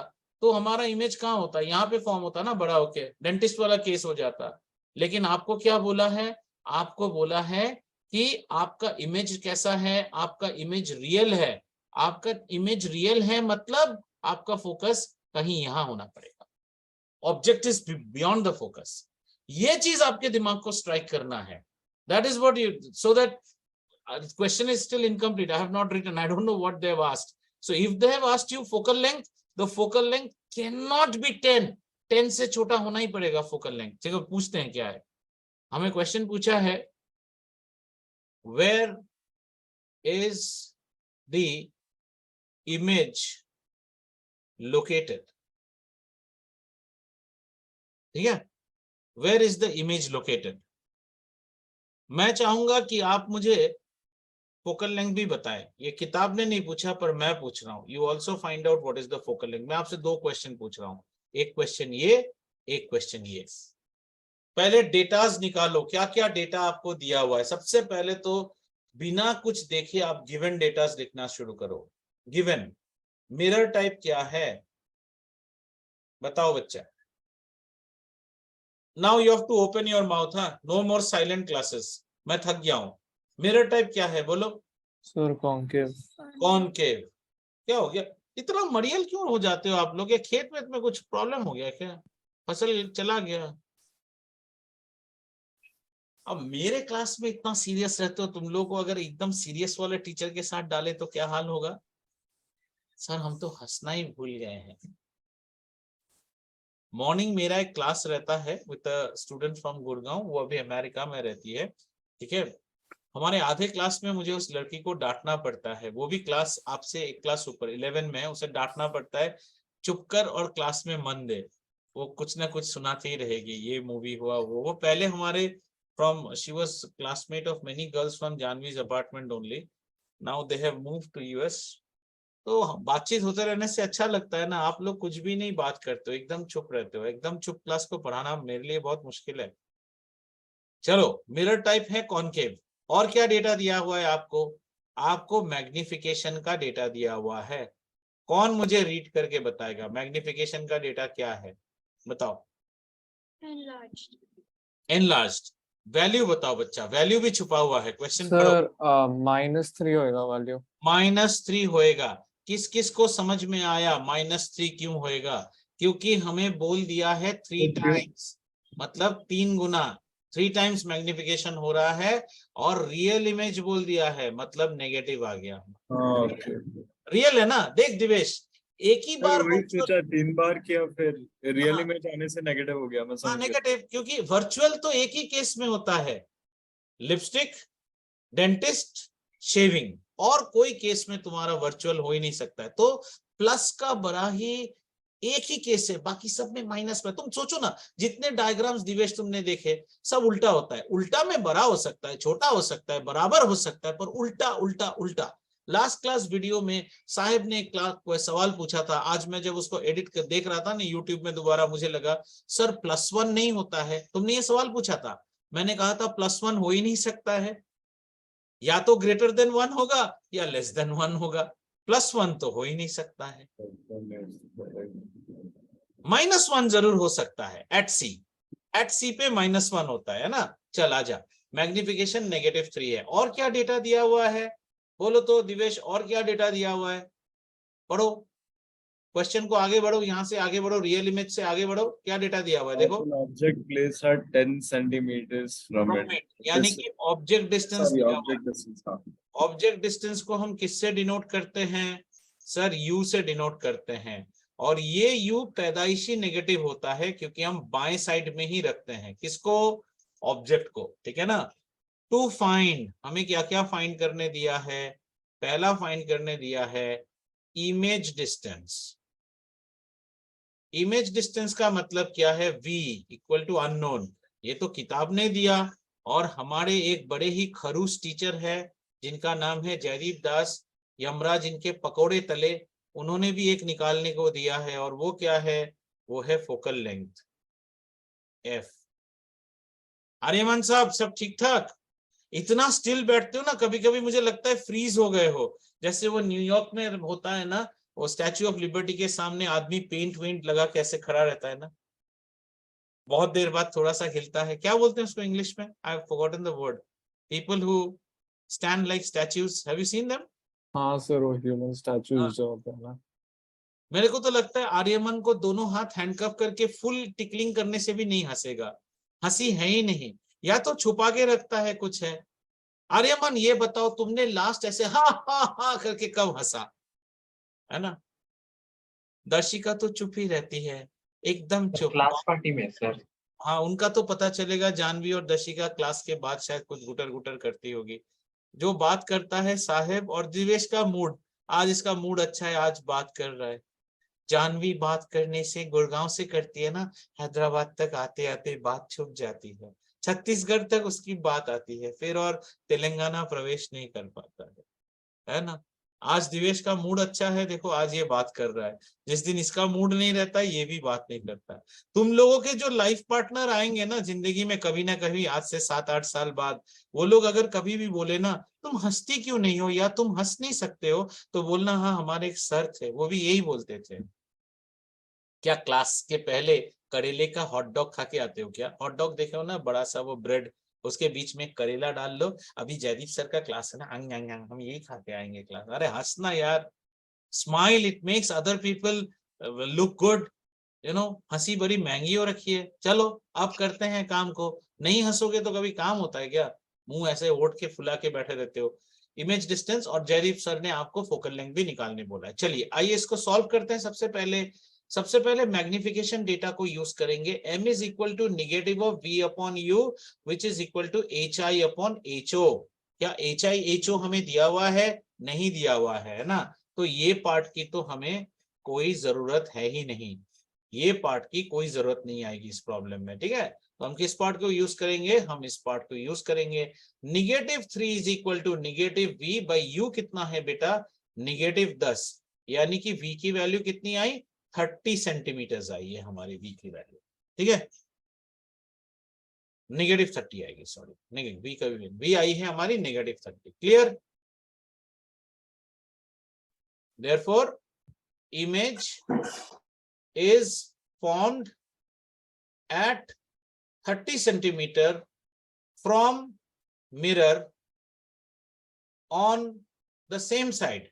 तो हमारा इमेज कहां होता? यहां पे फॉर्म होता ना बड़ा होके, डेंटिस्ट वाला केस हो जाता. लेकिन आपको क्या बोला है? आपको बोला है कि आपका इमेज कैसा है? आपका इमेज रियल है. आपका इमेज रियल है मतलब आपका फोकस कहीं यहां होना पड़ेगा. Object is beyond the focus. ये चीज आपके दिमाग को स्ट्राइक करना है. That is what you, so that question is still incomplete. I have not written, I don't know what they have asked. So if they have asked you focal length, the focal length can not be 10. 10 से छोटा होना ही पड़ेगा फोकल लेंथ. चलो पूछते हैं क्या है. हमें क्वेश्चन पूछा है where is the image located. ठीक है, where is the image located. मैं चाहूंगा कि आप मुझे फोकल लेंथ भी बताएं. ये किताब ने नहीं पूछा पर मैं पूछ रहा हूं. You also find out what is the focal length. मैं आपसे 2 क्वेश्चन पूछ रहा हूं. एक क्वेश्चन ये, एक क्वेश्चन ये. पहले डेटाज निकालो. क्या क्या डेटा आपको दिया हुआ है? सबसे पहले तो बिना कुछ देखे आप गिवन डेटाज लिखना शुरू करो. गिवन मिरर टाइप क्या है बताओ बच्चा. Now you have to open your mouth, huh? No more silent classes. मैं थक गया हूं. मिरर टाइप क्या है बोलो? Sir, concave. कॉनकेव. क्या हो गया? इतना मरियल क्यों हो जाते हो आप लोग? ये खेत में कुछ प्रॉब्लम हो गया क्या? फसल चला गया? अब मेरे क्लास में इतना सीरियस रहते हो तुम लोग को, अगर एकदम सीरियस वाले टीचर के साथ डाले तो क्या हाल होगा? सर हम तो हंसना ही भूल गए हैं. मॉर्निंग मेरा एक क्लास रहता है with a student from Gurgaon. वो अभी अमेरिका में रहती है. ठीक है, हमारे आधे क्लास में मुझे उस लड़की को डांटना पड़ता है, वो भी क्लास आपसे एक क्लास ऊपर 11 में है, उसे डांटना पड़ता है चुप कर और क्लास में मन दे, वो कुछ ना कुछ सुनाती ही रहेगी, ये मूवी हुआ वो पहले हमारे from she was classmate of many girls from Jahnavi's apartment only, now they have moved to US. तो बातचीत होते रहने से अच्छा लगता है ना, आप लोग कुछ भी नहीं बात करते हो, एकदम चुप रहते हो, एकदम चुप क्लास को पढ़ाना मेरे लिए बहुत मुश्किल है। चलो मिरर टाइप है कॉनकेव, और क्या डेटा दिया हुआ है आपको, आपको मैग्निफिकेशन का डेटा दिया हुआ है। कौन मुझे रीड करके बताएगा मैग्निफिकेशन का डेटा क्या है, बताओ। एनलार्ज्ड वैल्यू बताओ बच्चा, वैल्यू भी छुपा हुआ है, क्वेश्चन पढ़ो। सर -3 होएगा वैल्यू। -3 होएगा, किस किस को समझ में आया -3 क्यों होएगा, क्योंकि हमें बोल दिया है 3 टाइम्स, मतलब 3 गुना, 3 टाइम्स मैग्निफिकेशन हो रहा है, और रियल इमेज बोल दिया है मतलब नेगेटिव आ गया। रियल है ना, देख दिवेश, एक ही बार वही सोचा 3 बार किया, फिर रियल हाँ। इमेज आने से नेगेटिव हो गया, मैं हाँ समझ गया। नेगेटिव, क्योंकि वर्चुअल तो एक ही केस में होता है, लिपस्टिक, डेंटिस्ट, शेविंग, और कोई केस में तुम्हारा वर्चुअल हो ही नहीं सकता है। तो प्लस का बड़ा ही एक ही केस है, बाकी सब में माइनस में। तुम सोचो ना, जितने डायग्राम्स दिवेश तुमने देखे सब उल्टा होता है, उल्टा में बड़ा हो सकता है, छोटा हो सकता है, बराबर हो सकता है, पर उल्टा उल्टा उल्टा। लास्ट क्लास वीडियो में साहिब ने एक सवाल पूछा था, आज मैं जब उसको एडिट कर देख रहा था ना यूट्यूब में दोबारा, मुझे लगा सर +1 नहीं होता है, तुमने ये सवाल पूछा था, मैंने कहा था +1 हो ही नहीं सकता है, या तो ग्रेटर देन 1 होगा या लेस देन 1 होगा, +1 तो हो ही नहीं सकता है। -1 जरूर हो सकता है एट सी पे -1 होता है ना। चल आजा, मैग्निफिकेशन -3 है, और क्या डेटा दिया हुआ है बोलो तो दिवेश, और क्या डेटा दिया हुआ है, पढ़ो क्वेश्चन को, आगे बढ़ो, यहां से आगे बढ़ो, रियल इमेज से आगे बढ़ो, क्या डेटा दिया हुआ है देखो। Object place at 10 centimeters from it, यानी कि ऑब्जेक्ट डिस्टेंस सॉरी दिया हुआ ऑब्जेक्ट डिस्टेंस। हाँ, है। ऑब्जेक्ट डिस्टेंस को हम किससे डिनोट करते हैं सर, यू से डिनोट करते हैं, और ये यू पैदाइशी नेगेटिव होता है क्योंकि हम बाएं साइड में ही रखते हैं, किसको, ऑब्जेक्ट को, ठीक है ना। टू फाइंड, हमें क्या क्या फाइंड करने दिया है, पहला फाइंड करने दिया है इमेज डिस्टेंस। इमेज डिस्टेंस का मतलब क्या है, v इक्वल टू अननोन, ये तो किताब ने दिया, और हमारे एक बड़े ही खरूस टीचर है जिनका नाम है जयदीप दास, यमराज इनके पकोड़े तले, उन्होंने भी एक निकालने को दिया है, और वो क्या है, वो है फोकल लेंथ f। आर्यमान साहब सब ठीक ठाक, इतना स्टिल बैठते हो ना, कभी कभी मुझे लगता है फ्रीज हो गए हो, जैसे वो न्यूयॉर्क में होता है ना, वो स्टैच्यू ऑफ लिबर्टी के सामने आदमी पेंट वेंट लगा कैसे खड़ा रहता है ना, बहुत देर बाद थोड़ा सा हिलता है, क्या बोलते हैं उसको इंग्लिश में, I have forgotten the word, people who stand like statues, have you seen them. हाँ सर, वो ह्यूमन स्टैचूज जो होते हैं ना। मेरे को तो लगता है आर्यमन को दोनों हाथ हैंडकफ करके फुल टिकलिंग करने से भी नहीं हंसेगा, हंसी है ही नहीं, या तो छुपा के रखता है कुछ है। आर्यमन ये बताओ तुमने लास्ट ऐसे हा हा हा करके कब हंसा, है ना। दर्शिका तो चुप ही रहती है, एकदम चुप। क्लास पार्टी में सर। हाँ उनका तो पता चलेगा, जानवी और दर्शिका क्लास के बाद शायद कुछ गुटर गुटर करती होगी। जो बात करता है साहेब, और दिवेश का मूड, आज इसका मूड अच्छा है, आज बात कर रहा है। जानवी बात करने से, गुड़गांव से करती है ना, हैदराबाद तक आते आते बात छुप जाती है, छत्तीसगढ़ तक उसकी बात आती है फिर, और तेलंगाना प्रवेश नहीं कर पाता है ना। आज दिवेश का मूड अच्छा है, देखो आज ये बात कर रहा है, जिस दिन इसका मूड नहीं रहता ये भी बात नहीं करता। तुम लोगों के जो लाइफ पार्टनर आएंगे ना जिंदगी में कभी ना कभी, आज से 7-8 साल बाद, वो लोग अगर कभी भी बोले ना तुम हंसती क्यों नहीं हो, या तुम हंस नहीं सकते हो, तो बोलना हाँ हमारे एक सर थे, वो भी यही बोलते थे। क्या क्लास के पहले करेले का हॉट डॉग खा के आते हो क्या, हॉट डॉग देखे हो ना, बड़ा सा वो ब्रेड, उसके बीच में करेला डाल लो, अभी जयदीप सर का क्लास है ना, अंग अंग अंग हम यही खा के आएंगे क्लास, अरे हंसना यार, smile, it makes other people look good, you know. हंसी बड़ी महंगी हो रखी है। चलो अब करते हैं काम को, नहीं हंसोगे तो कभी काम होता है क्या, मुंह ऐसे ओढ़ के फुला के बैठे रहते हो। इमेज डिस्टेंस, और जयदीप सर ने आपको फोकल लेंथ भी निकालने बोला है। चलिए आइए इसको सॉल्व करते हैं। सबसे पहले मैग्निफिकेशन डेटा को यूज करेंगे, m is equal to negative of v upon u which is equal to hi upon ho। क्या HI HO हमें दिया हुआ है? नहीं दिया हुआ है ना, तो ये पार्ट की तो हमें कोई जरूरत है ही नहीं, ये पार्ट की कोई जरूरत नहीं आएगी इस प्रॉब्लम में, ठीक है। तो हम किस पार्ट को यूज करेंगे? हम इस पार्ट को यूज करेंगे। -3 is equal to -V by U कितना है बेटा? -10, यानी कि V की वैल्यू कितनी आई? 30 सेंटीमीटर आई है हमारी V की वैल्यू, ठीक है। -30 आएगी, सॉरी V का V आई है हमारी -30, clear. Therefore, image is formed at 30 centimeter from mirror on the same side,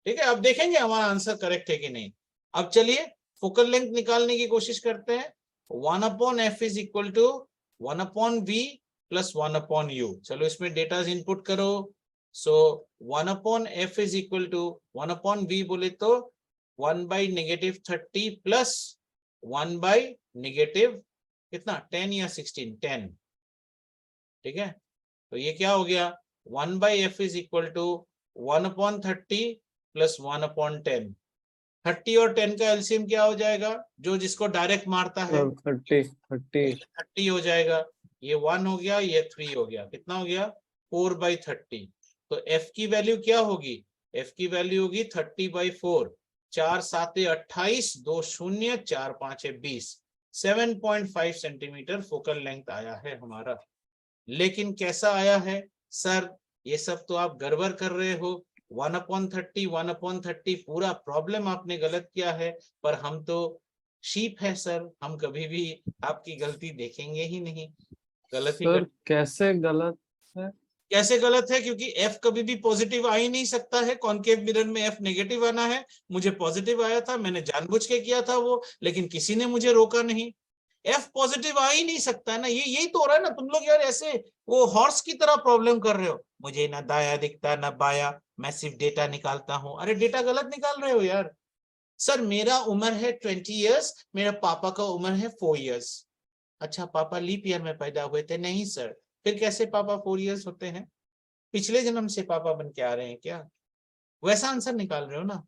ठीक है। अब देखेंगे हमारा आंसर करेक्ट है कि नहीं। अब चलिए फोकल लेंथ निकालने की कोशिश करते हैं। 1/f is equal to 1/v plus 1/u। चलो इसमें डेटा इनपुट करो। सो 1/f is equal to 1/v बोले तो 1/-30 प्लस 1/- कितना 10 या 16, 10, ठीक है। तो ये क्या हो गया? 1/f is equal to 1/30 plus 1/10। 30 और 10 का एलसीएम क्या हो जाएगा? जो जिसको डायरेक्ट मारता है 30 हो जाएगा। ये 1 हो गया, ये 3 हो गया, कितना हो गया? 4/30। तो f की वैल्यू क्या होगी? f की वैल्यू होगी 30/4। 4 7 28, 2 0, 4 5 20, 7.5 सेंटीमीटर फोकल लेंथ आया है हमारा। लेकिन कैसा आया है सर? ये सब तो आप गड़बड़ कर रहे हो। 1/30 1/30 पूरा प्रॉब्लम आपने गलत किया है। पर हम तो शीप है सर, हम कभी भी आपकी गलती देखेंगे ही नहीं। गलत ही सर कैसे गलत है? कैसे गलत है? क्योंकि f कभी भी पॉजिटिव आ ही नहीं सकता है। कॉनकेव मिरर में f नेगेटिव आना है, मुझे पॉजिटिव आया था, मैंने जानबूझ के किया था वो, लेकिन किसी ने मुझे रोका नहीं। f पॉजिटिव आ ही नहीं सकता है ना। ये यही तो हो रहा है ना। तुम लोग यार ऐसे वो हॉर्स की तरह प्रॉब्लम कर रहे हो, मुझे ना दाया दिखता ना बाया, मैं सिर्फ डेटा निकालता हूं। अरे डेटा गलत निकाल रहे हो यार। सर मेरा उम्र है 20 ईयर्स, मेरा पापा का उम्र है 4 ईयर्स। अच्छा पापा लीप ईयर में पैदा हुए थे? नहीं सर। फिर कैसे पापा 4 ईयर्स होते हैं? पिछले जन्म से पापा बन के आ रहे हैं क्या? वैसा आंसर निकाल रहे हो ना।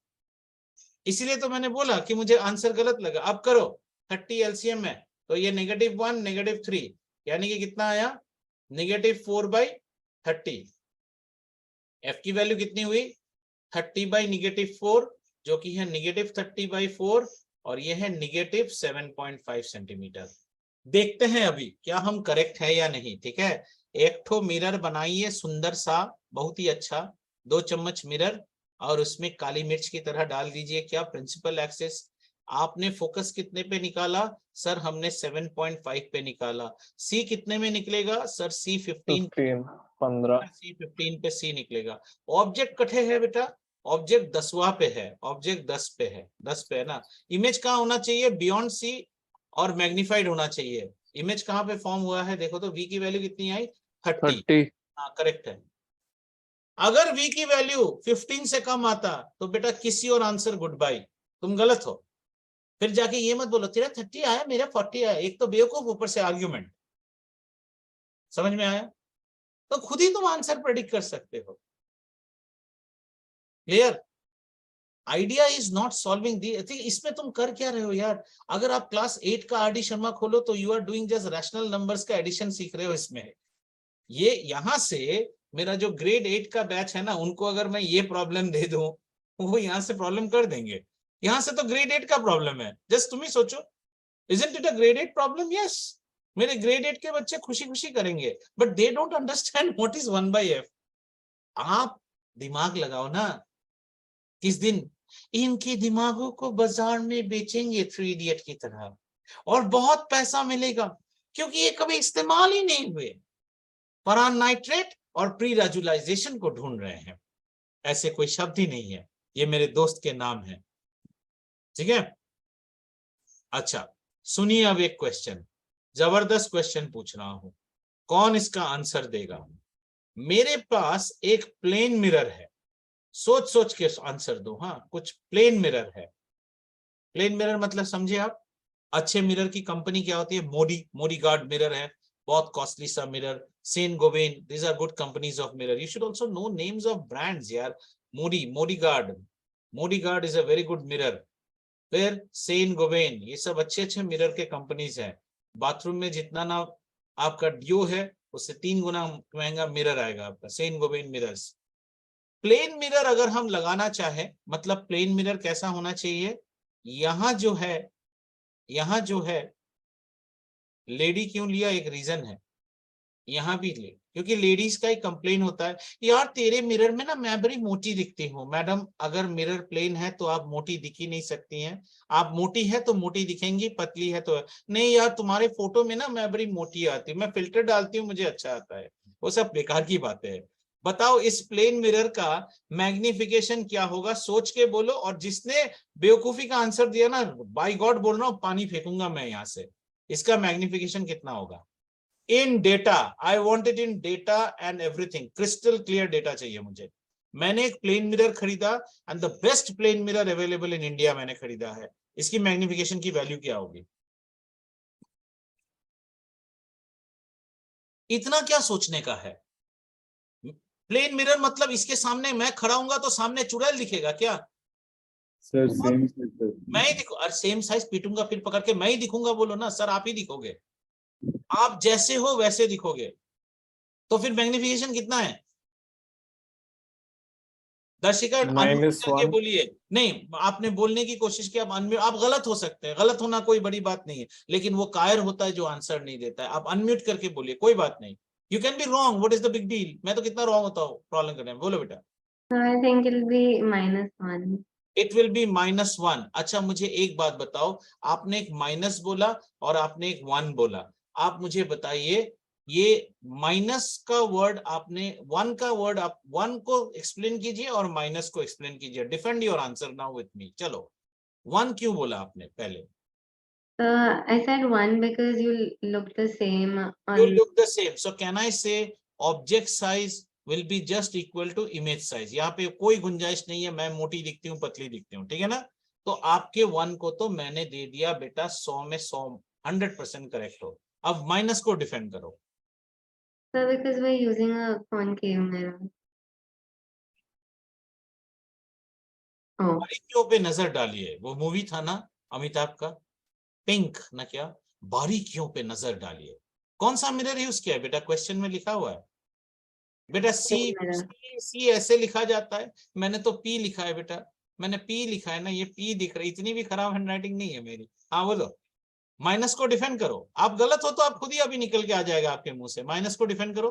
इसीलिए तो मैंने बोला कि मुझे आंसर गलत लगा। अब करो 30 एलसीएम में, तो ये -1 -3 यानी कि कितना आया? -4/30। f की वैल्यू कितनी हुई? 30/-4, जो कि है -30/4, और ये है -7.5 सेंटीमीटर। देखते हैं अभी क्या हम करेक्ट है या नहीं, ठीक है। एक ठो मिरर बनाइए सुंदर सा, बहुत ही अच्छा, 2 चम्मच मिरर, और उसमें काली मिर्च की तरह डाल दीजिए क्या? Principal axis. आपने फोकस कितने पे निकाला? सर हमने 7.5 पे निकाला। सी कितने में निकलेगा? सर सी 15 पे सी निकलेगा। ऑब्जेक्ट कटे है बेटा? ऑब्जेक्ट 10वां पे है, ऑब्जेक्ट 10 पे है, 10 पे है ना। इमेज कहाँ होना चाहिए? बियॉन्ड सी और मैग्निफाइड होना चाहिए। इमेज कहाँ पे फॉर्म हुआ है? देखो तो v की वैल्यू कितनी आई? 30। हाँ करेक्ट है। अगर v की वैल्यू 15 से कम आता तो बेटा किसी और आंसर गुड बाय, तुम गलत हो। फिर जाके ये मत बोलो तेरा 30 आया मेरा 40 आया। एक तो बेवकूफ, ऊपर से आर्ग्यूमेंट। समझ में आया? तो खुद ही तुम आंसर प्रेडिक्ट कर सकते हो। Clear? Idea is not solving the. इसमें तुम कर क्या रहे हो यार? अगर आप क्लास 8 का आर डी शर्मा खोलो तो you are doing just rational numbers का एडिशन सीख रहे हो इसमें। ये यहां से मेरा जो ग्रेड 8 का बैच है ना, उनको अगर मैं ये प्रॉब्लम दे दूं, वो यहां से प्रॉब्लम कर देंगे। यहां से तो ग्रेड 8 का प्रॉब्लम है। जस्ट तुम ही सोचो, isn't it a grade 8 problem? Yes, मेरे ग्रेड 8 के बच्चे खुशी खुशी करेंगे, but they don't understand what is 1/f। आप दिमाग लगाओ ना। किस दिन इनके दिमागों को बाजार में बेचेंगे 3 इडियट की तरह, और बहुत पैसा मिलेगा, क्योंकि ये कभी इस्तेमाल ही नहीं हुए। परान नाइट्रेट और प्री रेजुलाइजेशन को ढूंढ रहे हैं। ऐसे कोई शब्द ही नहीं है, ये मेरे दोस्त के नाम है, ठीक है। अच्छा सुनिए, अब एक क्वेश्चन, जबरदस्त क्वेश्चन पूछ रहा हूं, कौन इसका आंसर देगा? मेरे पास एक प्लेन मिरर है, सोच सोच के आंसर दो। हाँ, कुछ प्लेन मिरर है। प्लेन मिरर मतलब समझे आप? अच्छे मिरर की कंपनी क्या होती है? मोडी गार्ड मिरर है, बहुत कॉस्टली सा mirror, Sen Gobain, these are good companies of mirror. You should also know names of brands यार. Modigard is a very good mirror. फिर सेन गोबेन, ये सब अच्छे अच्छे मिरर के कंपनीज है. बाथरूम में जितना ना आपका ड्यू है उससे 3 गुना महंगा मिरर आएगा आपका, सेन गोबेन मिरर्स. प्लेन मिरर अगर हम लगाना चाहे, मतलब प्लेन मिरर कैसा होना चाहिए, यहां जो है लेडी क्यों लिया, एक रीजन है. यहां भी ले, क्योंकि लेडीज का एक कंप्लेन होता है, यार तेरे मिरर में ना मैं बड़ी मोटी दिखती हूँ. मैडम, अगर मिरर प्लेन है तो आप मोटी दिख ही नहीं सकती हैं. आप मोटी है तो मोटी दिखेंगी, पतली है तो नहीं. यार तुम्हारे फोटो में ना मैं बड़ी मोटी आती हूँ, मैं फिल्टर डालती हूँ मुझे अच्छा आता है. वो सब बेकार की बातें है. बताओ इस प्लेन मिरर का मैग्निफिकेशन क्या होगा, सोच के बोलो. और जिसने बेवकूफी का आंसर दिया ना, बाय गॉड बोल रहा हूँ, पानी फेंकूंगा मैं यहाँ से. इसका मैग्निफिकेशन कितना होगा in data. I want it in data and everything, crystal clear data चाहिए मुझे. मैंने एक प्लेन मिरर खरीदा and the best plane mirror available in India मैंने खरीदा है. इसकी मैग्निफिकेशन की वैल्यू क्या होगी? इतना क्या सोचने का है? प्लेन मिरर मतलब इसके सामने मैं खड़ा हूंगा तो सामने चुड़ैल दिखेगा क्या? Sir, same sir. मैं ही दिखू, और सेम साइज पीटूंगा फिर पकड़ के, मैं ही दिखूंगा. बोलो ना सर, आप ही दिखोगे. आप जैसे हो वैसे दिखोगे. तो फिर मैग्निफिकेशन कितना है? दर्शिका अनम्यूट करके -1. बोलिए. नहीं, आपने बोलने की कोशिश की, आप अनम्यूट. आप गलत हो सकते हैं, गलत होना कोई बड़ी बात नहीं है, लेकिन वो कायर होता है जो आंसर नहीं देता है. आप अनम्यूट करके बोलिए, कोई बात नहीं. You can be wrong, what is the big deal. मैं तो कितना रॉन्ग होता हूँ प्रॉब्लम करने में. बोलो बेटा. I think it'll be -1. It will be -1. अच्छा मुझे एक बात बताओ, आपने एक माइनस बोला और आपने एक 1 बोला. आप मुझे बताइए, ये माइनस का वर्ड आपने, 1 का वर्ड आप 1 को एक्सप्लेन कीजिए और माइनस को एक्सप्लेन कीजिए. Defend your answer now with me. चलो, 1 क्यों बोला आपने पहले? I said 1 because you look the same You on. look the same. So can I say object size will be just equal to image size? यहाँ पे कोई गुंजाइश नहीं है मैं मोटी दिखती हूँ पतली दिखती हूँ, ठीक है ना. तो आपके 1 को तो मैंने दे दिया बेटा 100 में 100, 100% करेक्ट हो. अब माइनस को डिफेंड करो. So because we're using a concave mirror. Oh, बारीकियों पे नजर डालिए. वो मूवी था ना अमिताभ का, पिंक ना क्या, बारीकियों पे नजर डालिए. कौन सा मिरर यूज किया है बेटा? क्वेश्चन में लिखा हुआ है बेटा. mirror. सी ऐसे लिखा जाता है. मैंने तो पी लिखा है बेटा, मैंने पी लिखा है ना, ये पी दिख रहा है. इतनी भी खराब हैंडराइटिंग नहीं है मेरी. हाँ बोलो. माइनस को डिफेंड करो. आप गलत हो तो आप खुद ही अभी निकल के आ जाएगा आपके मुंह से. माइनस को डिफेंड करो.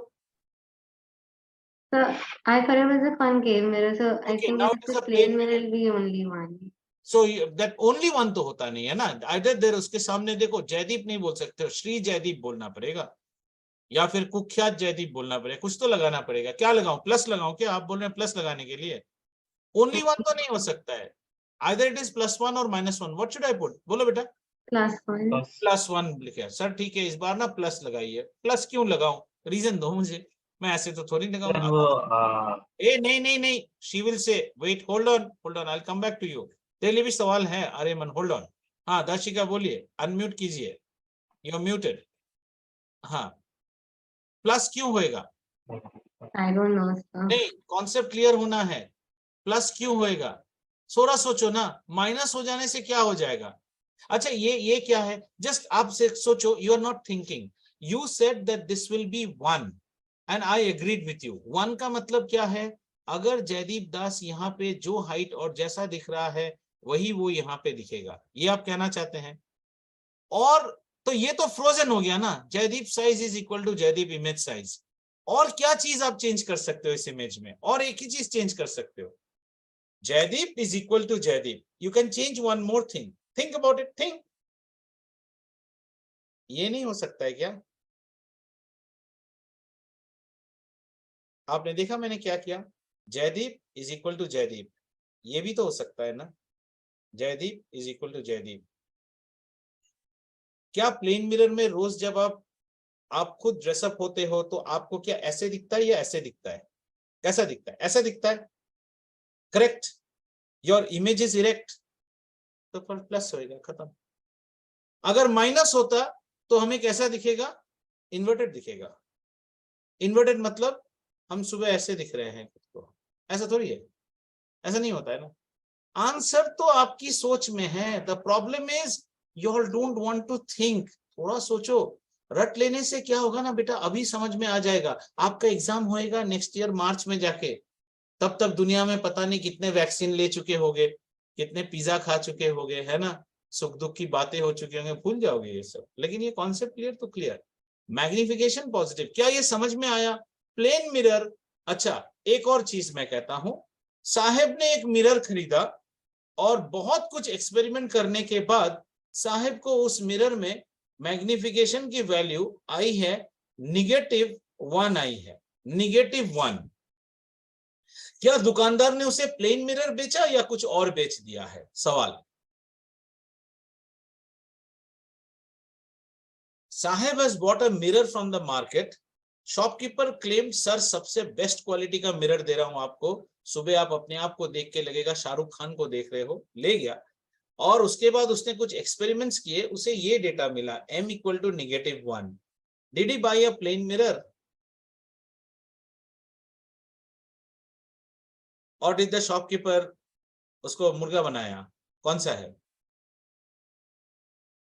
So I thought it was a concave mirror. So I Okay, think now if it it's is a a plain plain mirror, mirror. it'll be only 1. So that only 1 तो होता नहीं है ना. आइदर देयर, उसके सामने देखो जयदीप नहीं बोल सकते हो, श्री जयदीप बोलना पड़ेगा या फिर कुख्यात जयदीप बोलना पड़ेगा. कुछ तो लगाना पड़ेगा. क्या लगाऊं? प्लस लगाऊं क्या? आप बोल रहे हैं प्लस लगाने के लिए. ओनली 1 तो नहीं हो सकता है. आइदर इट इज +1 और -1. What should I put? बोलो बेटा. +1. +1 लिखे सर. ठीक है, इस बार ना प्लस लगाइए. प्लस क्यों लगाऊं? रीजन दो मुझे. मैं ऐसे तो थोड़ी Sir, लगाऊंगा. वो ए नहीं नहीं नहीं, she will say wait, hold on, I will come back to you. तेरे लिए भी सवाल है. अरे मन, होल्ड ऑन. हाँ दर्शिका बोलिए, अनम्यूट कीजिए. You are muted. हाँ, प्लस क्यों होएगा? I don't know, sir. नहीं, कॉन्सेप्ट क्लियर होना है. प्लस क्यों होएगा? थोड़ा सोचो ना. माइनस हो जाने से क्या हो जाएगा? अच्छा ये क्या है? जस्ट आप से सोचो. You are not thinking. You said that this will be 1 and I agreed with you. 1 का मतलब क्या है? अगर जयदीप दास यहाँ पे जो हाइट और जैसा दिख रहा है वही वो यहाँ पे दिखेगा, ये आप कहना चाहते हैं. और तो ये तो फ्रोजन हो गया ना. Jaydeep size is equal to Jaydeep image size. और क्या चीज आप चेंज कर सकते हो इस इमेज में? और एक ही चीज चेंज कर सकते हो. Jaydeep is equal to Jaydeep. You can change one more thing. Think about it. Think. ये नहीं हो सकता है क्या? आपने देखा मैंने क्या किया? Jaydeep is equal to Jaydeep. ये भी तो हो सकता है ना. Jaydeep is equal to Jaydeep. क्या प्लेन मिरर में रोज जब आप खुद ड्रेसअप होते हो तो आपको क्या ऐसे दिखता है या ऐसे दिखता है? कैसा दिखता है? ऐसा दिखता है. Correct. Your image is erect. तो पर प्लस होएगा, खत्म. अगर माइनस होता तो हमें कैसा दिखेगा? इन्वर्टेड दिखेगा। इन्वर्टेड मतलब हम सुबह ऐसे दिख रहे हैं खुद को, ऐसा थोड़ी है, ऐसा नहीं होता है ना। आंसर तो आपकी सोच में है। The problem is you all don't want to think. थोड़ा सोचो। रट लेने से क्या होगा ना बेटा, अभी समझ में आ जाएगा। आपका एग्जाम होएगा नेक्स्ट ईयर मार्च में जाके, तब तक दुनिया में पता नहीं कितने वैक्सीन ले चुके होगे, कितने पिज्जा खा चुके होगे, है ना, सुख दुख की बातें हो चुकी होंगे, भूल जाओगे ये सब। लेकिन ये कॉन्सेप्ट क्लियर तो क्लियर। मैग्निफिकेशन पॉजिटिव, क्या ये समझ में आया? Plane mirror. अच्छा, एक और चीज मैं कहता हूं, साहेब ने एक मिरर खरीदा और बहुत कुछ एक्सपेरिमेंट करने के बाद साहेब को उस मिरर में मैग्निफिकेशन की वैल्यू आई है -1 आई है, -1। क्या दुकानदार ने उसे प्लेन मिरर बेचा या कुछ और बेच दिया है? सवाल। Saheb has bought a mirror from the market. Shopkeeper claim, sir सबसे बेस्ट क्वालिटी का मिरर दे रहा हूं आपको, सुबह आप अपने आप को देख के लगेगा शाहरुख खान को देख रहे हो। ले गया और उसके बाद उसने कुछ एक्सपेरिमेंट्स किए, उसे ये डेटा मिला m = -1। Did he buy a plane mirror और डिड द शॉपकीपर उसको मुर्गा बनाया? कौन सा है?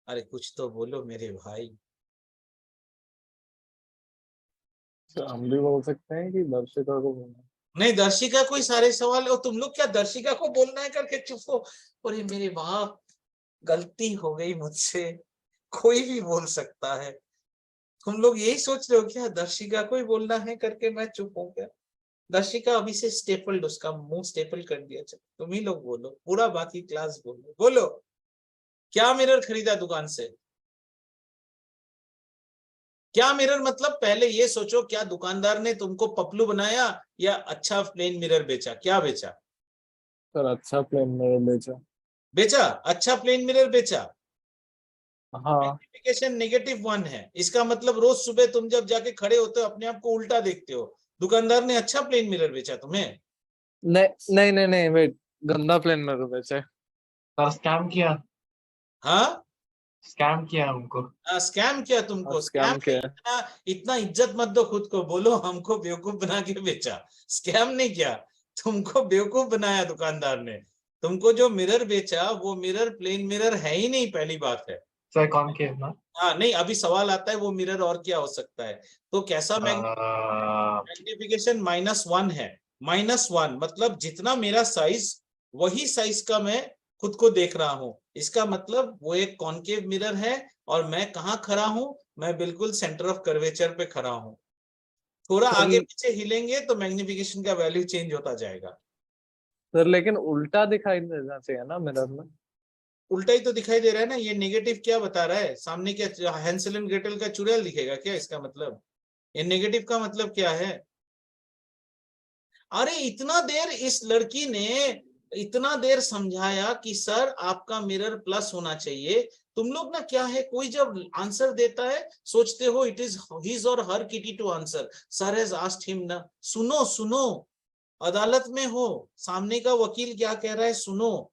अरे कुछ तो बोलो मेरे भाई। तो हम भी बोल सकते हैं कि दर्शिका को बोलना। नहीं, दर्शिका कोई सारे सवाल, और तुम लोग क्या दर्शिका को बोलना है करके चुप हो। अरे मेरे बाप, गलती हो गई मुझसे, कोई भी बोल सकता है। तुम लोग यही सोच रहे हो क्या दर्शिका को ही बोलना है करके मैं चुप हो गया? दर्शिका अभी से स्टेपल्ड, उसका मुंह स्टेपल कर दिया। चलो तुम ही लोग बोलो, पूरा बाकी क्लास बोलो। बोलो, क्या मिरर खरीदा दुकान से? क्या मिरर मतलब पहले ये सोचो, क्या दुकानदार ने तुमको पपलू बनाया या अच्छा प्लेन मिरर बेचा? क्या बेचा? सर अच्छा प्लेन मिरर बेचा। बेचा, अच्छा प्लेन मिरर बेचा। हाँ। मैग्निफिकेशन -1 है, इसका मतलब रोज सुबह तुम जब जाके खड़े होते हो अपने आप को उल्टा देखते हो। दुकानदार ने अच्छा प्लेन मिरर बेचा तुम्हें? नहीं नहीं नहीं नहीं, वेट, गंदा प्लेन मिरर बेचा। सर स्कैम किया, हाँ, स्कैम किया हमको। स्कैम किया तुमको? स्कैम स्कैम नहीं, किया। इतना इतना इज्जत मत दो खुद को। बोलो हमको बेवकूफ बना के बेचा। स्कैम नहीं किया, तुमको बेवकूफ बनाया दुकानदार ने। तुमको जो मिरर बेचा वो मिरर प्लेन मिरर है ही नहीं, पहली बात है। सर कॉनकेव ना। हाँ नहीं, अभी सवाल आता है वो मिरर और क्या हो सकता है। तो कैसा अह, मैग्निफिकेशन -1 है। -1 मतलब जितना मेरा साइज, वही साइज का मैं खुद को देख रहा हूं। इसका मतलब वो एक कॉनकेव मिरर है और मैं कहाँ खड़ा हूं? मैं बिल्कुल सेंटर ऑफ कर्वेचर पे खड़ा हूं। थोड़ा आगे पीछे हिलेंगे तो मैग्निफिकेशन का वैल्यू चेंज होता जाएगा। सर लेकिन उल्टा दिखाई देना चाहिए ना मिरर में। उल्टा ही तो दिखाई दे रहा है ना। ये नेगेटिव क्या बता रहा है? सामने क्या हैंसेल एंड ग्रेटल का चुड़ैल दिखेगा क्या? इसका मतलब ये नेगेटिव का मतलब क्या है? अरे इतना देर इस लड़की ने इतना देर समझाया कि सर आपका मिरर प्लस होना चाहिए। तुम लोग ना क्या है, कोई जब आंसर देता है सोचते हो it is his or her kitty to answer. Sir has asked him ना। सुनो सुनो, अदालत में हो, सामने का वकील क्या कह रहा है सुनो।